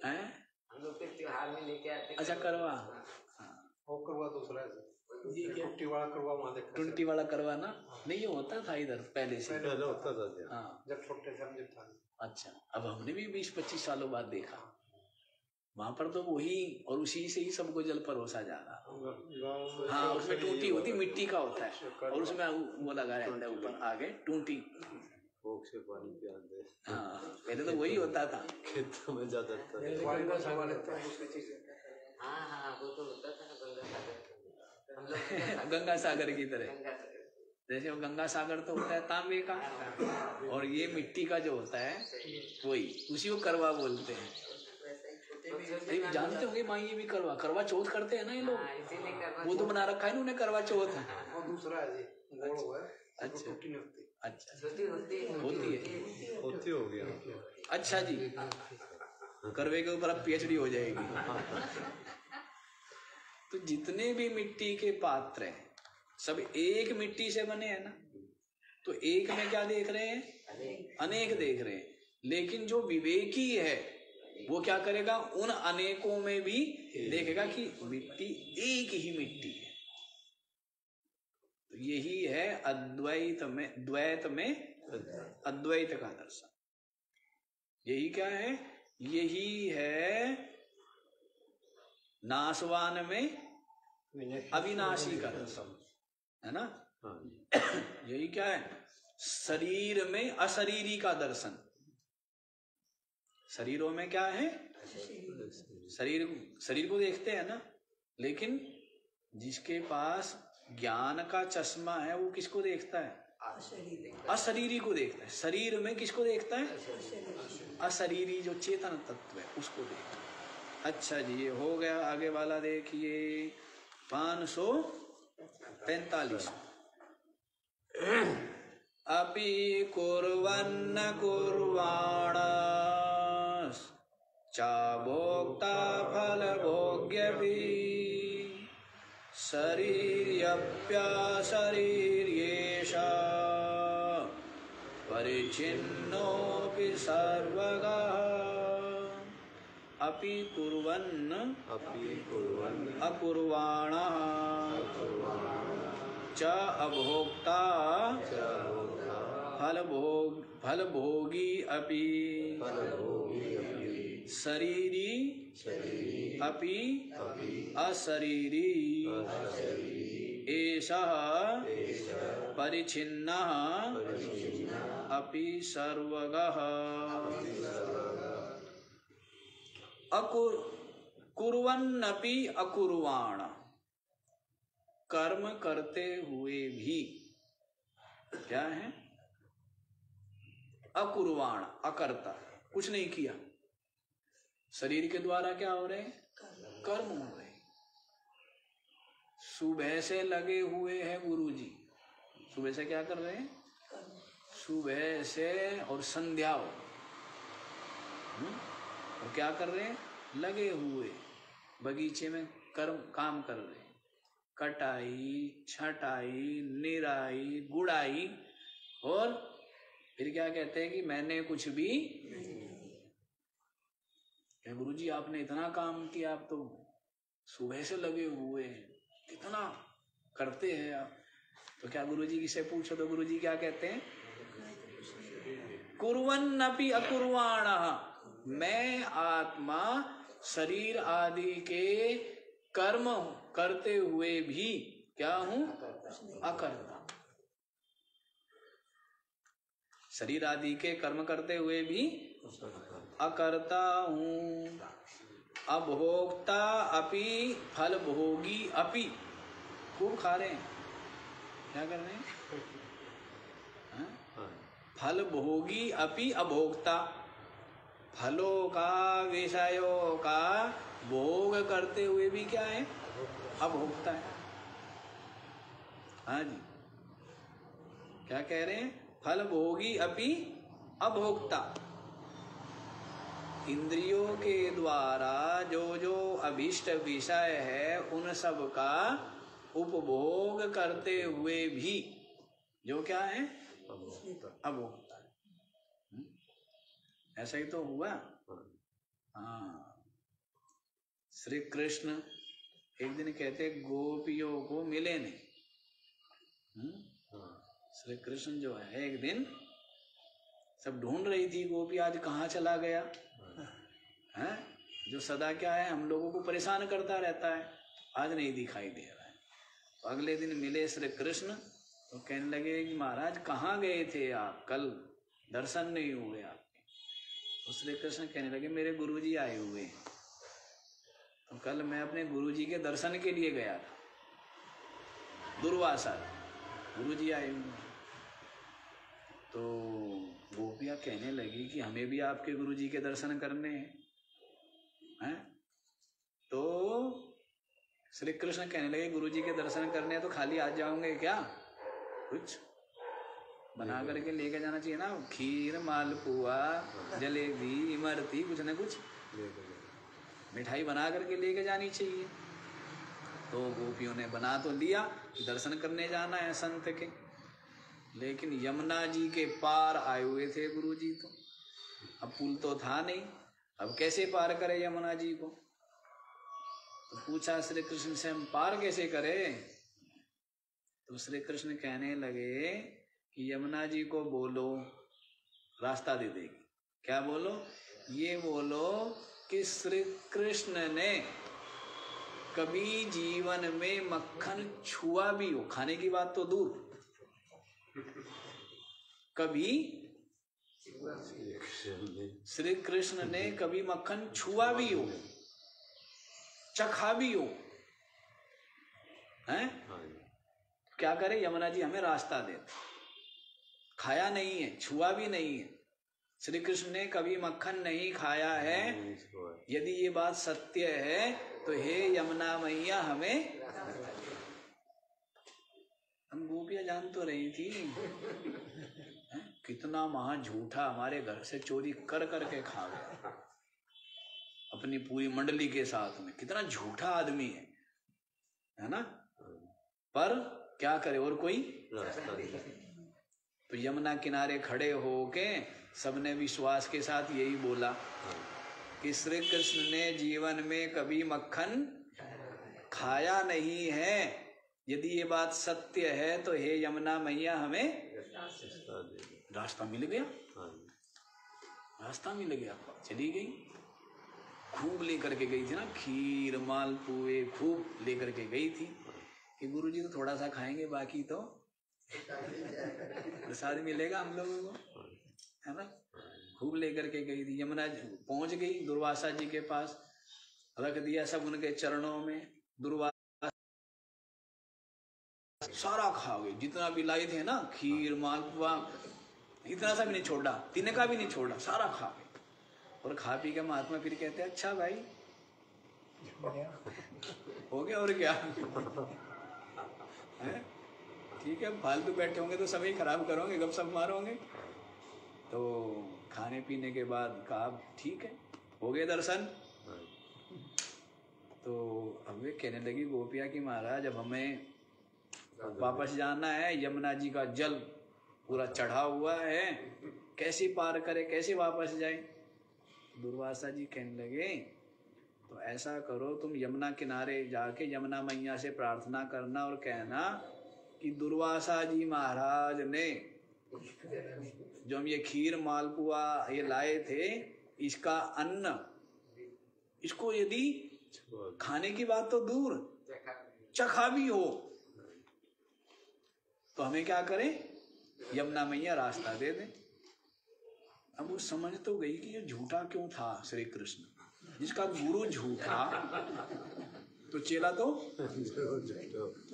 है। हम लोग त्योहार में लेके आते। अच्छा, करवा, वो करवा दूसरा है। ये क्या टूटी वाला करवा वहाँ देखा? टूटी वाला करवा ना? नहीं, ये होता था इधर पहले से, पहले होता था। हाँ, जब छोटे थे हम जब था। अच्छा, अब हमने भी 20-25 सालों बाद देखा वहां पर, तो वही और उसी से ही सबको जल परोसा जा रहा। हाँ, उसमें टूटी होती, मिट्टी का होता है, और उसमें वो लगा रहता है ऊपर आगे टूटी, से पानी पिलाते। हाँ, पहले तो वही होता था, खेतों में जाता था। हाँ, वो तो होता था गंगा सागर की तरह। जैसे वो गंगा सागर तो होता है तांबे का, और ये मिट्टी का जो होता है वही, उसी को करवा बोलते हैं। अरे जानते होंगे माँ, ये भी करवा, करवा चौथ करते हैं ना ये लोग। वो तो बना रखा है इन्होंने करवा चौथ। वो दूसरा है जी। अच्छा, अच्छा, होती है, होती हो गया। अच्छा जी, करवे के ऊपर अब PhD हो जाएगी। तो जितने भी मिट्टी के पात्र हैं सब एक मिट्टी से बने हैं ना, तो एक में क्या देख रहे हैं? अनेक देख रहे हैं। लेकिन जो विवेकी है वो क्या करेगा? उन अनेकों में भी देखेगा कि मिट्टी एक ही मिट्टी है। तो यही है अद्वैत में, द्वैत में अद्वैत का दर्शन। यही क्या है? यही है नाशवान में अविनाशी का दर्शन, है ना? यही क्या है? शरीर में अशरीरी का दर्शन। शरीरों में क्या है? शरीर को देखते हैं ना, लेकिन जिसके पास ज्ञान का चश्मा है वो किसको देखता है? अशरीरी को देखता है। शरीर में किसको देखता है? अशरीरी जो चेतन तत्व है उसको देखता है। अच्छा जी, ये हो गया। आगे वाला देखिए 545। अपि कुर्वन्न कुर्वाणस् च भोक्ता फल भोग्यपि शरीर्यप्यशरीर्येषा परिच्छिन्नोऽपि सर्वगा। अपि कुर्वन् अकुर्वाणः च अभोक्ता फलभोगी अपि शरीरी अपि अशरीरी एषः परिच्छिन्नः अपि सर्वगः कुर्वन्नपि अकुर्वाण, कर्म करते हुए भी क्या है? अकुर्वाण, अकर्ता, कुछ नहीं किया। शरीर के द्वारा क्या हो रहे? कर्म हो रहे। सुबह से लगे हुए हैं गुरुजी, सुबह से क्या कर रहे हैं? सुबह से और संध्या हो, और क्या कर रहे हैं? लगे हुए बगीचे में कर्म काम कर रहे हैं। कटाई, छटाई, निराई, गुड़ाई, और फिर क्या कहते हैं कि मैंने कुछ भी क्या गुरुजी आपने इतना काम किया, आप तो सुबह से लगे हुए हैं, कितना करते हैं आप। तो क्या गुरुजी से पूछो तो गुरुजी क्या कहते हैं? कुर्वन्नपि अकुर्वाणः, मैं आत्मा शरीर आदि के कर्म करते हुए भी क्या हूं? अकर्ता। शरीर आदि के कर्म करते हुए भी अकर्ता हूं। अभोक्ता अपि फल भोगी अपि, खूब खा रहे हैं, क्या कर रहे हैं? फल भोगी अपि अभोक्ता, फलों का, विषयों का भोग करते हुए भी क्या है? अभोक्ता है। हाँ जी, क्या कह रहे हैं? फल भोगी अपि अभोक्ता। इंद्रियों के द्वारा जो जो अभिष्ट विषय है उन सब का उपभोग करते हुए भी जो क्या है? अभोक्ता है। ऐसा ही तो हुआ। हाँ, श्री कृष्ण एक दिन कहते गोपियों को मिले नहीं। श्री कृष्ण जो है एक दिन सब ढूंढ रही थी गोपी, आज कहाँ चला गया है? जो सदा क्या है हम लोगों को परेशान करता रहता है, आज नहीं दिखाई दे रहा है। तो अगले दिन मिले श्री कृष्ण तो कहने लगे कि महाराज कहाँ गए थे आप, कल दर्शन नहीं हुए आपके। तो श्री कृष्ण कहने लगे मेरे गुरुजी आए हुए हैं, तो कल मैं अपने गुरुजी के दर्शन के लिए गया था, दुर्वासा गुरुजी आए हुए। तो गोपियाँ कहने लगी कि हमें भी आपके गुरुजी के दर्शन करने हैं। तो श्री कृष्ण कहने लगे गुरुजी के दर्शन करने हैं तो खाली आज जाओगे क्या? कुछ बना करके लेके जाना चाहिए ना, खीर, मालपुआ, जलेबी, इमरती, कुछ ना कुछ मिठाई बना करके लेके जानी चाहिए। तो गोपियों ने बना तो लिया, दर्शन करने जाना है संत के, लेकिन यमुना जी के पार आए हुए थे गुरुजी। तो अब पुल तो था नहीं, अब कैसे पार करे यमुना जी को? तो पूछा श्री कृष्ण से हम पार कैसे करें? तो श्री कृष्ण कहने लगे कि यमुना जी को बोलो रास्ता दे देगी। क्या बोलो? ये बोलो कि श्री कृष्ण ने कभी जीवन में मक्खन छुआ भी हो, खाने की बात तो दूर, कभी श्री कृष्ण ने कभी मक्खन छुआ भी हो, चखा भी हो, हैं? क्या करे? यमुना जी हमें रास्ता दे। खाया नहीं है, छुआ भी नहीं है, श्री कृष्ण ने कभी मक्खन नहीं खाया है। यदि ये बात सत्य है तो हे यमुना मैया हमें। हम गोपियां जान तो रही थी कितना महा झूठा हमारे घर से चोरी कर करके खा गया अपनी पूरी मंडली के साथ में, कितना झूठा आदमी है ना? पर क्या करे, और कोई तो यमुना किनारे खड़े होके सबने विश्वास के साथ यही बोला कि श्री कृष्ण ने जीवन में कभी मक्खन खाया नहीं है। यदि ये बात सत्य है तो हे यमुना मैया हमें रास्ता मिल गया। रास्ता मिल गया, चली गई। खूब लेकर के गई थी ना, खीर मालपुए खूब लेकर के गई थी कि गुरुजी तो थोड़ा सा खाएंगे, बाकी तो प्रसाद मिलेगा हम लोगों को, है ना। खूब लेकर के गई थी। यमुना पहुंच गई दुर्वासा जी के पास, रख दिया सब उनके चरणों में। दुर्वासा सारा खा गई, जितना भी लाई थे ना, खीर मालपुआ, इतना सा भी नहीं छोड़ा, तिनका भी नहीं छोड़ा, सारा खा गई। और खा पी के महात्मा फिर कहते हैं अच्छा भाई हो गया और क्या है, ठीक है, फालतू बैठे होंगे तो समय खराब करोगे, गपशप मारोगे। तो खाने पीने के बाद कहा ठीक है, हो गए दर्शन। तो अब वे कहने लगी गोपिया की महाराज अब हमें वापस जाना है, यमुना जी का जल पूरा चढ़ा हुआ है, कैसे पार करे, कैसे वापस जाए। दुर्वासा जी कहने लगे तो ऐसा करो, तुम यमुना किनारे जाके यमुना मैया से प्रार्थना करना और कहना कि दुर्वासा जी महाराज ने जो हम ये खीर मालपुआ ये लाए थे, इसका अन्न, इसको यदि खाने की बात तो दूर, चखा भी हो तो हमें क्या करें, यमुना मैया रास्ता दे दें। अब वो समझ तो गई कि ये झूठा क्यों था श्री कृष्ण, जिसका गुरु झूठा तो चेला तो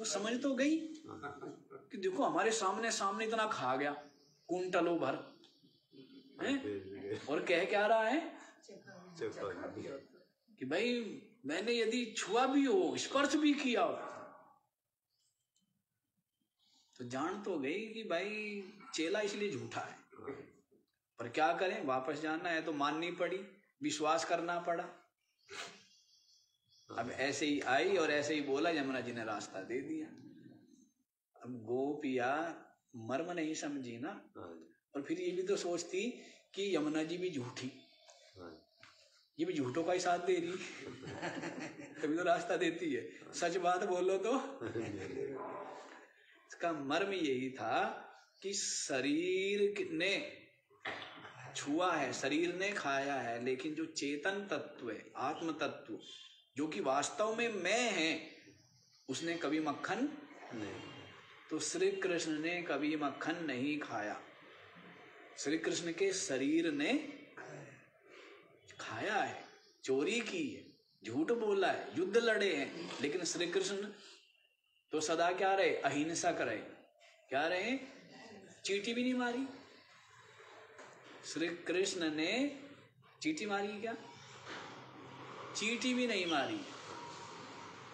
समझ तो गई कि देखो हमारे सामने सामने इतना खा गया कुंटलों भर है, और कह क्या रहा है कि भाई मैंने यदि छुआ भी हो, स्पर्श भी किया हो, तो जान तो गई कि भाई चेला इसलिए झूठा है। पर क्या करें, वापस जाना है तो माननी पड़ी, विश्वास करना पड़ा। अब ऐसे ही आई और ऐसे ही बोला, यमुना जी ने रास्ता दे दिया। अब गोपिया मर्म नहीं समझी ना, और फिर ये भी तो सोचती कि यमुना जी भी झूठी, ये भी झूठों का ही साथ दे रही तभी तो रास्ता देती है। सच बात बोलो तो इसका मर्म यही था कि शरीर ने छुआ है, शरीर ने खाया है, लेकिन जो चेतन तत्व है, आत्म तत्व जो कि वास्तव में मैं है, उसने कभी मक्खन नहीं। तो श्री कृष्ण ने कभी मक्खन नहीं खाया, श्री कृष्ण के शरीर ने खाया है, चोरी की है, झूठ बोला है, युद्ध लड़े हैं, लेकिन श्री कृष्ण तो सदा क्या रहे, अहिंसक रहे। क्या रहे, चींटी भी नहीं मारी। श्री कृष्ण ने चींटी मारी क्या, चींटी भी नहीं मारी,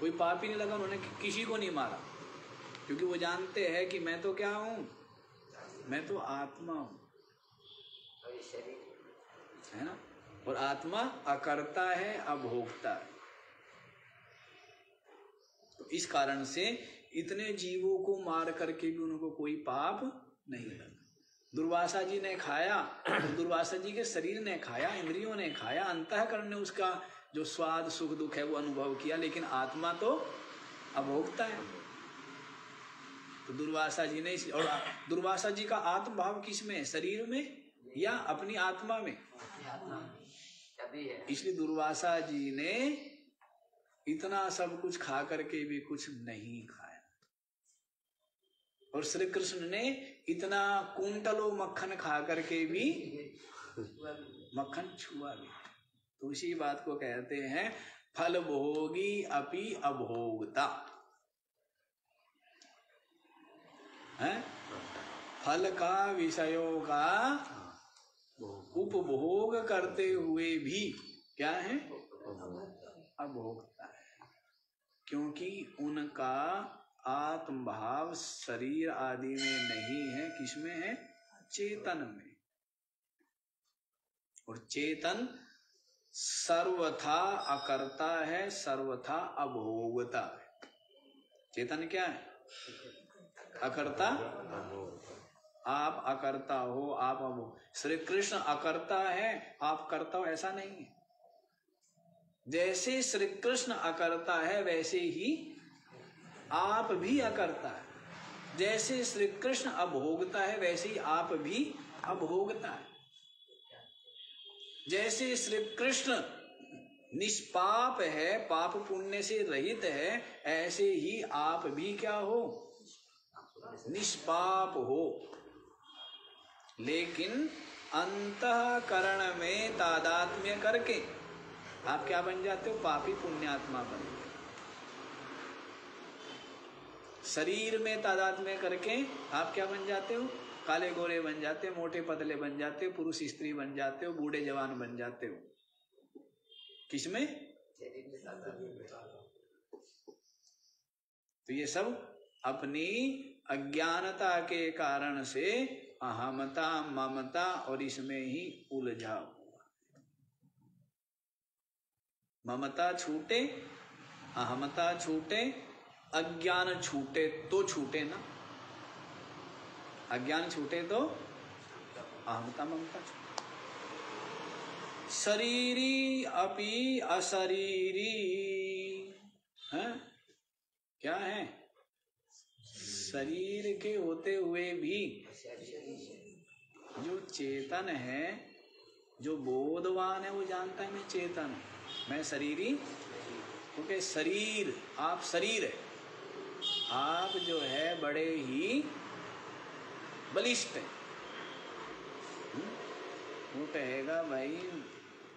कोई पाप ही नहीं लगा, उन्होंने किसी को नहीं मारा, क्योंकि वो जानते हैं कि मैं तो क्या हूं, मैं तो आत्मा हूं, है ना। और आत्मा अकर्ता है, अभोक्ता है। तो इस कारण से इतने जीवों को मार करके भी उनको कोई पाप नहीं लगा। दुर्वासा जी ने खाया, तो दुर्वासा जी के शरीर ने खाया, इंद्रियों ने खाया, अंतःकरण ने उसका जो स्वाद सुख दुख है वो अनुभव किया, लेकिन आत्मा तो अभोक्ता है। तो दुर्वासा जी ने, और दुर्वासा जी का आत्म भाव किस में है, शरीर में या अपनी आत्मा में? इसलिए दुर्वासा जी ने इतना सब कुछ खा करके भी कुछ नहीं खाया, और श्री कृष्ण ने इतना कुंटलों मक्खन खा करके भी मक्खन छुआ भी। तो उसी बात को कहते हैं फल भोगी अपि अभोगता है। फल का विषयों का उपभोग करते हुए भी क्या है, अभोक्ता है, क्योंकि उनका आत्म भाव शरीर आदि में नहीं है, किसमें है, चेतन में। और चेतन सर्वथा अकर्ता है, सर्वथा अभोगता है। चेतन क्या है, अकर्ता, आप अकर्ता हो, आप अभोग। श्री कृष्ण अकर्ता है, आप कर्ता हो, ऐसा नहीं है। जैसे श्री कृष्ण अकर्ता है वैसे ही आप भी अकर्ता है, जैसे श्री कृष्ण अभोगता है वैसे ही आप भी अभोगता है। जैसे श्री कृष्ण निष्पाप है, पाप पुण्य से रहित है, ऐसे ही आप भी क्या हो, निष्पाप हो। लेकिन अंतःकरण में तादात्म्य करके आप क्या बन जाते हो, पापी पुण्यात्मा बन गए। शरीर में तादात्म्य करके आप क्या बन जाते हो, काले गोरे बन जाते हो, मोटे पतले बन जाते हो, पुरुष स्त्री बन जाते हो, बूढ़े जवान बन जाते हो। किसमें? तो ये सब अपनी अज्ञानता के कारण से अहमता ममता और इसमें ही उलझा हुआ। ममता छूटे, अहमता छूटे, अज्ञान छूटे तो छूटे ना। अज्ञान छूटे तो अहमता ममता छूटे। शरीरी अपि अशरीरी है, क्या है? शरीर के होते हुए भी जो चेतन है, जो बोधवान है, वो जानता है मैं चेतन, मैं शरीरी। क्योंकि शरीर, आप शरीर है, आप जो है बड़े ही बलिष्ठ है। वो कहेगा भाई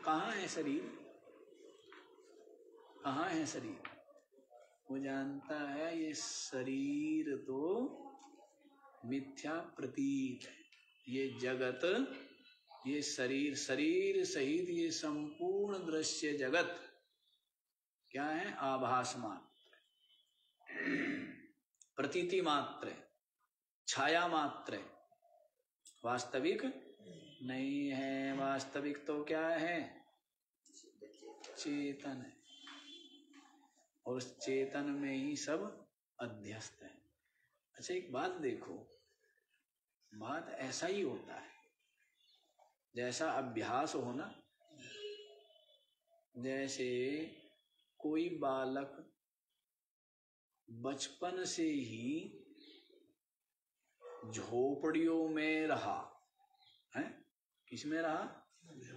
कहाँ है शरीर, कहाँ है शरीर? वो जानता है ये शरीर तो मिथ्या प्रतीत है, ये जगत, ये शरीर, शरीर सहित ये संपूर्ण दृश्य जगत क्या है, आभास मात्र, प्रतीति मात्र, छाया मात्र, वास्तविक नहीं है। वास्तविक तो क्या है, चेतन है, और उस चेतन में ही सब अध्यस्त है। अच्छा एक बात देखो, बात ऐसा ही होता है जैसा अभ्यास हो ना। जैसे कोई बालक बचपन से ही झोपड़ियों में रहा है, किसमें रहा,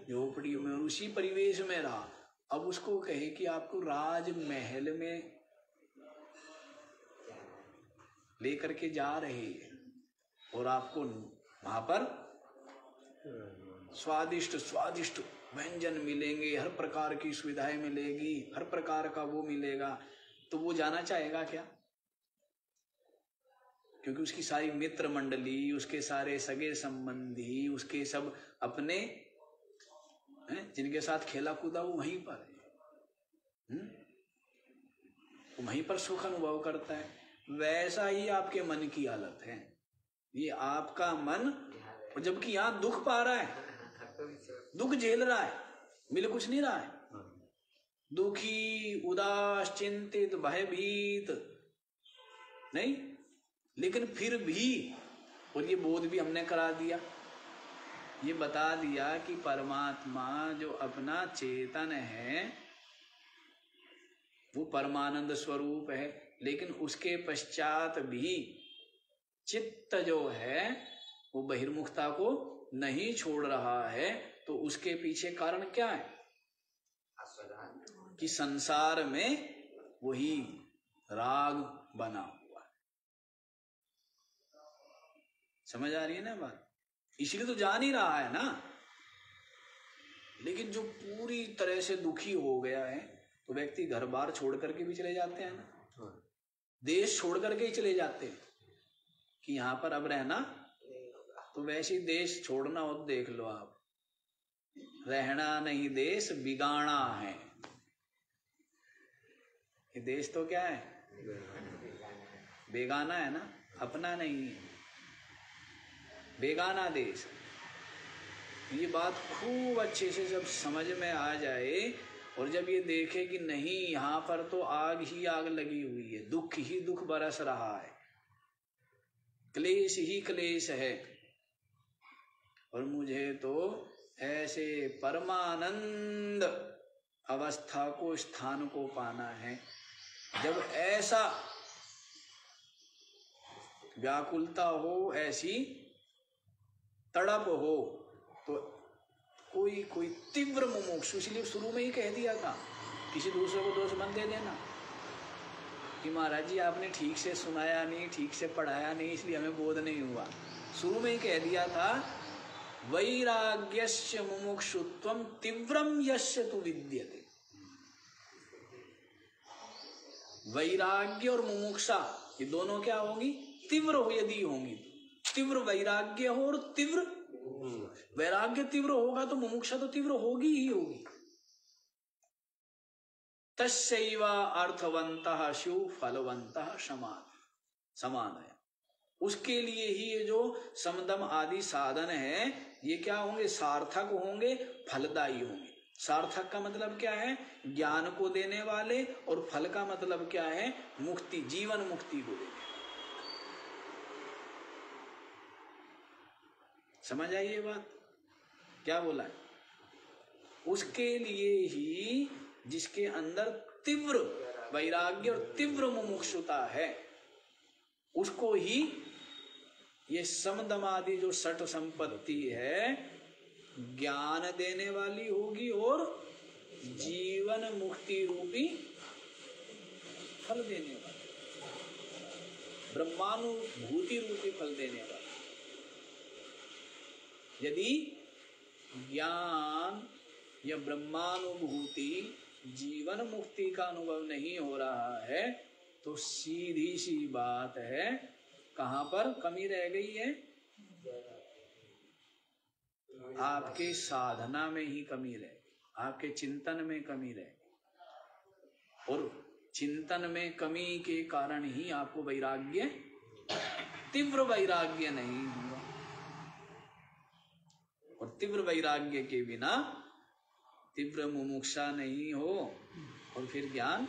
झोपड़ियों में, और उसी परिवेश में रहा। अब उसको कहे कि आपको राजमहल में लेकर के जा रहे हैं और आपको वहां पर स्वादिष्ट स्वादिष्ट व्यंजन मिलेंगे, हर प्रकार की सुविधाएं मिलेगी, हर प्रकार का वो मिलेगा, तो वो जाना चाहेगा क्या? क्योंकि उसकी सारी मित्र मंडली, उसके सारे सगे संबंधी, उसके सब अपने जिनके साथ खेला कूदा वो वहीं पर है, वो वहीं पर सुख अनुभव करता है। वैसा ही आपके मन की हालत है। ये आपका मन, और जबकि यहाँ दुख पा रहा है, दुख झेल रहा है, मिल कुछ नहीं रहा है, दुखी, उदास, चिंतित, भयभीत नहीं, लेकिन फिर भी, और ये बोध भी हमने करा दिया, ये बता दिया कि परमात्मा जो अपना चेतन है वो परमानंद स्वरूप है, लेकिन उसके पश्चात भी चित्त जो है वो बहिर्मुखता को नहीं छोड़ रहा है। तो उसके पीछे कारण क्या है कि संसार में वही राग बना हुआ है। समझ आ रही है ना बात? इसलिए तो जा नहीं रहा है ना। लेकिन जो पूरी तरह से दुखी हो गया है तो व्यक्ति घर बार छोड़ करके भी चले जाते हैं ना, देश छोड़ करके ही चले जाते हैं कि यहाँ पर अब रहना। तो वैसे ही देश छोड़ना हो तो देख लो आप, रहना नहीं देश बिगाना है। ये देश तो क्या है, बेगाना है ना, अपना नहीं है, बेगाना देश। ये बात खूब अच्छे से जब समझ में आ जाए और जब ये देखे कि नहीं यहाँ पर तो आग ही आग लगी हुई है, दुख ही दुख बरस रहा है, क्लेश ही क्लेश है, और मुझे तो ऐसे परमानंद अवस्था को, स्थान को पाना है। जब ऐसा व्याकुलता हो, ऐसी तड़प हो, तो कोई कोई तीव्र मुमुक्षु, इसलिए शुरू में ही कह दिया था किसी दूसरे को दोष मत दे देना कि महाराज जी आपने ठीक से सुनाया नहीं, ठीक से पढ़ाया नहीं, इसलिए हमें बोध नहीं हुआ। शुरू में ही कह दिया था वैराग्यस्य मुमुक्षुत्वम तीव्रम यस्य तु विद्यते। वैराग्य और मुमुक्षा ये दोनों क्या होगी? तीव्र हो यदि होंगी, तीव्र वैराग्य हो और तीव्र वैराग्य तीव्र होगा तो मुमुक्षा तो तीव्र होगी ही होगी। तस्यैव अर्थवन्तः स्युः फलवन्तः समान है। उसके लिए ही ये जो समदम आदि साधन है ये क्या होंगे? सार्थक होंगे, फलदायी होंगे। सार्थक का मतलब क्या है? ज्ञान को देने वाले, और फल का मतलब क्या है? मुक्ति, जीवन मुक्ति को देने। समझ आई ये बात? क्या बोला है? उसके लिए ही जिसके अंदर तीव्र वैराग्य और तीव्र मुमुक्षुता है उसको ही ये समदमादि जो सठ संपत्ति है ज्ञान देने वाली होगी और जीवन मुक्ति रूपी फल देने वाली, ब्रह्मानुभूति रूपी फल देने वाली। यदि ज्ञान या ब्रह्मानुभूति जीवन मुक्ति का अनुभव नहीं हो रहा है तो सीधी सी बात है कहां पर कमी रह गई है? आपके साधना में ही कमी रह गई, आपके चिंतन में कमी रह गई, और चिंतन में कमी के कारण ही आपको वैराग्य, तीव्र वैराग्य नहीं हुआ, और तीव्र वैराग्य के बिना तीव्र मुमुक्षा नहीं हो और फिर ज्ञान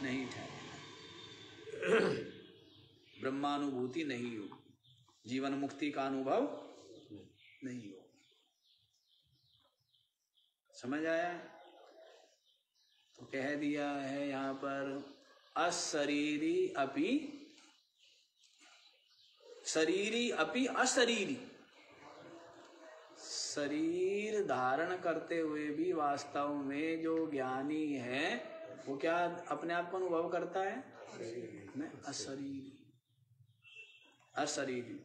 नहीं ठहरेगा, ब्रह्मानुभूति नहीं हो, जीवन मुक्ति का अनुभव नहीं हो। समझ आया? तो कह दिया है यहाँ पर अशरीरी अपि शरीरी अपि अशरीरी, शरीर धारण करते हुए भी वास्तव में जो ज्ञानी है वो क्या अपने आप को अनुभव करता है? मैं अशरीरी, अशरीरी।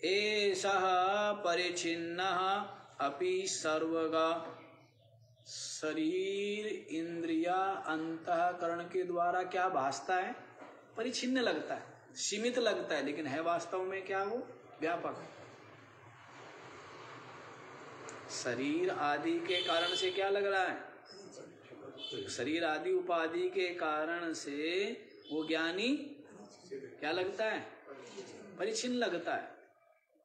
एषः परिच्छिन्नः अपि सर्वगा, शरीर इंद्रिया अंतःकरण के द्वारा क्या भासता है? परिच्छिन्न लगता है, सीमित लगता है, लेकिन है वास्तव में क्या? वो व्यापक है। शरीर आदि के कारण से क्या लग रहा है? शरीर आदि उपाधि के कारण से वो ज्ञानी क्या लगता है? परिच्छिन्न लगता है,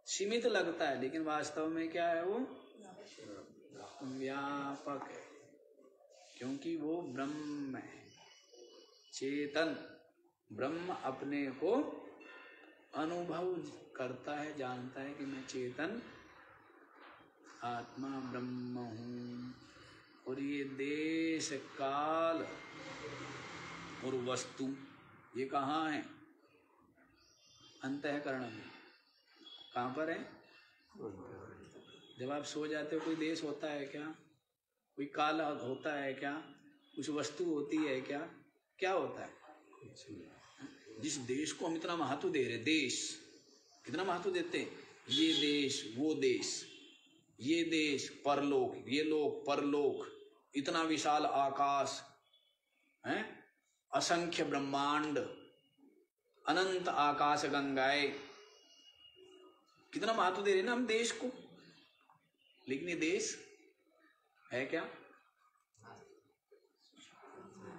सीमित लगता है, लेकिन वास्तव में क्या है? वो व्यापक है, क्योंकि वो ब्रह्म है, चेतन ब्रह्म अपने को अनुभव करता है, जानता है कि मैं चेतन आत्मा ब्रह्म हूँ, और ये देश काल और वस्तु ये कहाँ है? अंतःकरण में। कहाँ पर है? जब आप सो जाते हो कोई देश होता है क्या? कोई काल होता है क्या? कुछ वस्तु होती है क्या? क्या होता है? जिस देश को हम इतना महत्व दे रहे, देश कितना महत्व देते हैं, ये देश वो देश, ये देश परलोक, ये लोक परलोक, इतना विशाल आकाश है, असंख्य ब्रह्मांड, अनंत आकाश गंगाएं, कितना महत्व दे रहे ना हम देश को। लेकिन ये देश है क्या?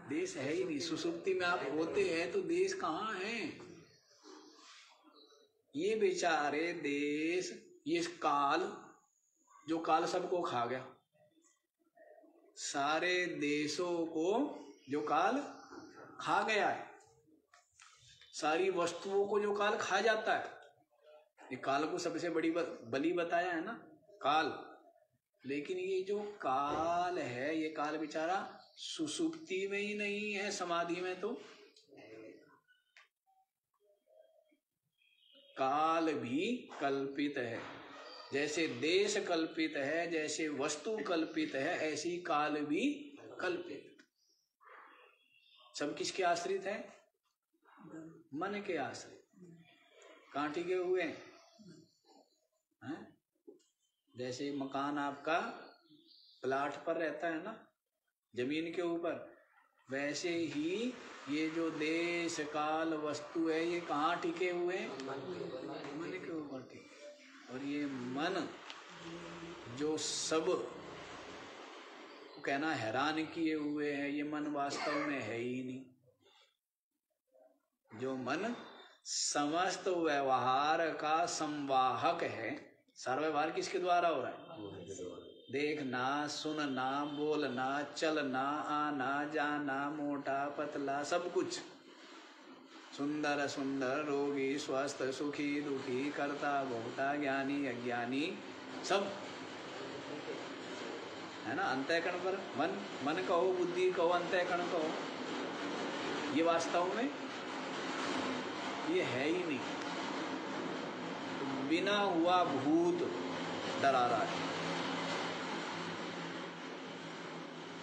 देश है ही नहीं। सुसुप्ति में आप होते हैं तो देश कहाँ है? ये बेचारे देश, ये काल, जो काल सबको खा गया, सारे देशों को जो काल खा गया है, सारी वस्तुओं को जो काल खा जाता है, ये काल को सबसे बड़ी बलि बताया है ना, काल। लेकिन ये जो काल है, ये काल बेचारा सुसुप्ति में ही नहीं है, समाधि में तो काल भी कल्पित है। जैसे देश कल्पित है, जैसे वस्तु कल्पित है, ऐसी काल भी कल्पित। सब किसके आश्रित है? मन के आश्रित। कहाँ टिके हुए हैं? जैसे मकान आपका प्लाट पर रहता है ना, जमीन के ऊपर, वैसे ही ये जो देश काल वस्तु है ये कहाँ टिके हुए हैं? मन के ऊपर टिके। और ये मन जो सब कहना हैरान किए हुए है, ये मन वास्तव में है ही नहीं। जो मन समस्त व्यवहार का संवाहक है, सारा व्यवहार किसके द्वारा हो रहा है? देखना, सुनना, बोलना, चलना, आना, जाना, मोटा पतला, सब कुछ, सुंदर सुंदर, रोगी स्वस्थ, सुखी दुखी, कर्ता भोक्ता, ज्ञानी अज्ञानी, सब है ना। अंतःकरण पर मन कहो, बुद्धि कहो, अंतःकरण कहो, ये वास्तव में ये है ही नहीं। तो बिना हुआ भूत डरा रहा है।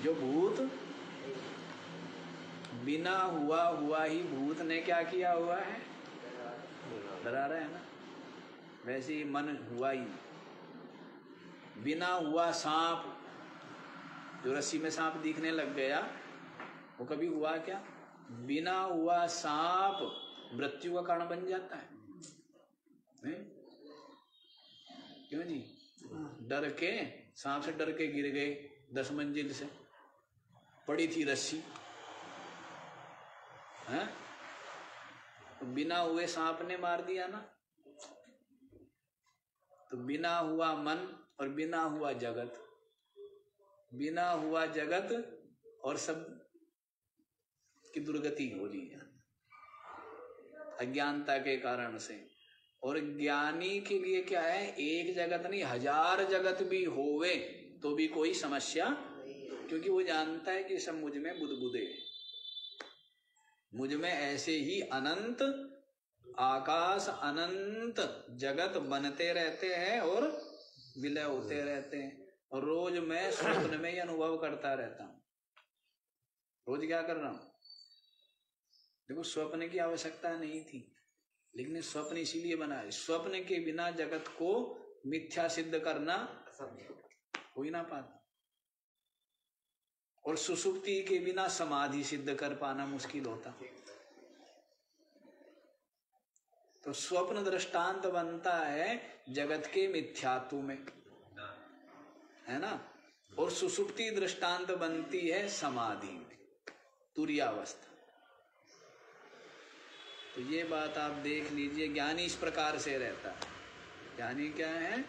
जो भूत बिना हुआ ही भूत ने क्या किया हुआ है? डरा रहा है ना। वैसे ही मन हुआ ही। बिना हुआ सांप, जो रस्सी में सांप दिखने लग गया, वो कभी हुआ क्या? बिना हुआ सांप मृत्यु का कारण बन जाता है, क्यों जी? डर के, सांप से डर के गिर गए 10 मंजिल से, पड़ी थी रस्सी, हैं? तो बिना हुए सांप ने मार दिया ना। तो बिना हुआ मन और बिना हुआ जगत, बिना हुआ जगत और सब की दुर्गति हो रही है अज्ञानता के कारण से। और ज्ञानी के लिए क्या है? एक जगत नहीं, 1000 जगत भी होवे तो भी कोई समस्या, क्योंकि वो जानता है कि सब मुझ में बुदबुदे, मुझ में ऐसे ही अनंत आकाश, अनंत जगत बनते रहते हैं और विलय होते रहते हैं। और रोज मैं स्वप्न में ही अनुभव करता रहता हूँ। रोज क्या कर रहा हूँ? देखो, स्वप्न की आवश्यकता नहीं थी, लेकिन स्वप्न इसीलिए बना है। स्वप्न के बिना जगत को मिथ्या सिद्ध करना हो ही ना पाता, और सुसुप्ति के बिना समाधि सिद्ध कर पाना मुश्किल होता। तो स्वप्न दृष्टांत बनता है जगत के मिथ्यात्व में, है ना। और सुसुप्ति दृष्टांत बनती है समाधि में, तुरीयावस्था। तो ये बात आप देख लीजिए, ज्ञानी इस प्रकार से रहता है। ज्ञानी क्या है?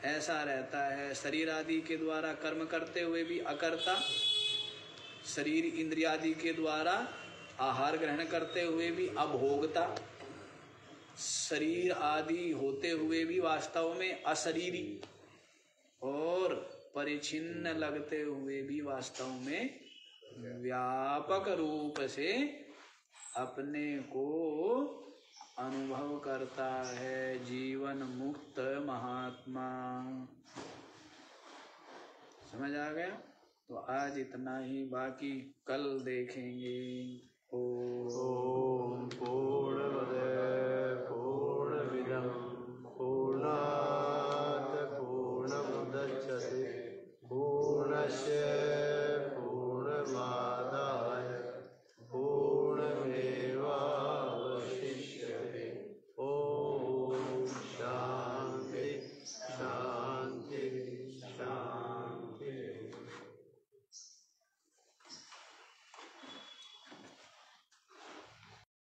ऐसा रहता है, शरीर आदि के द्वारा कर्म करते हुए भी अकर्ता, शरीर इंद्रिय आदि के द्वारा आहार ग्रहण करते हुए भी अभोगता, शरीर आदि होते हुए भी वास्तव में अशरीरी, और परिचिन्न लगते हुए भी वास्तव में व्यापक रूप से अपने को अनुभव करता है, जीवन मुक्त महात्मा। समझ आ गया? तो आज इतना ही, बाकी कल देखेंगे। ओ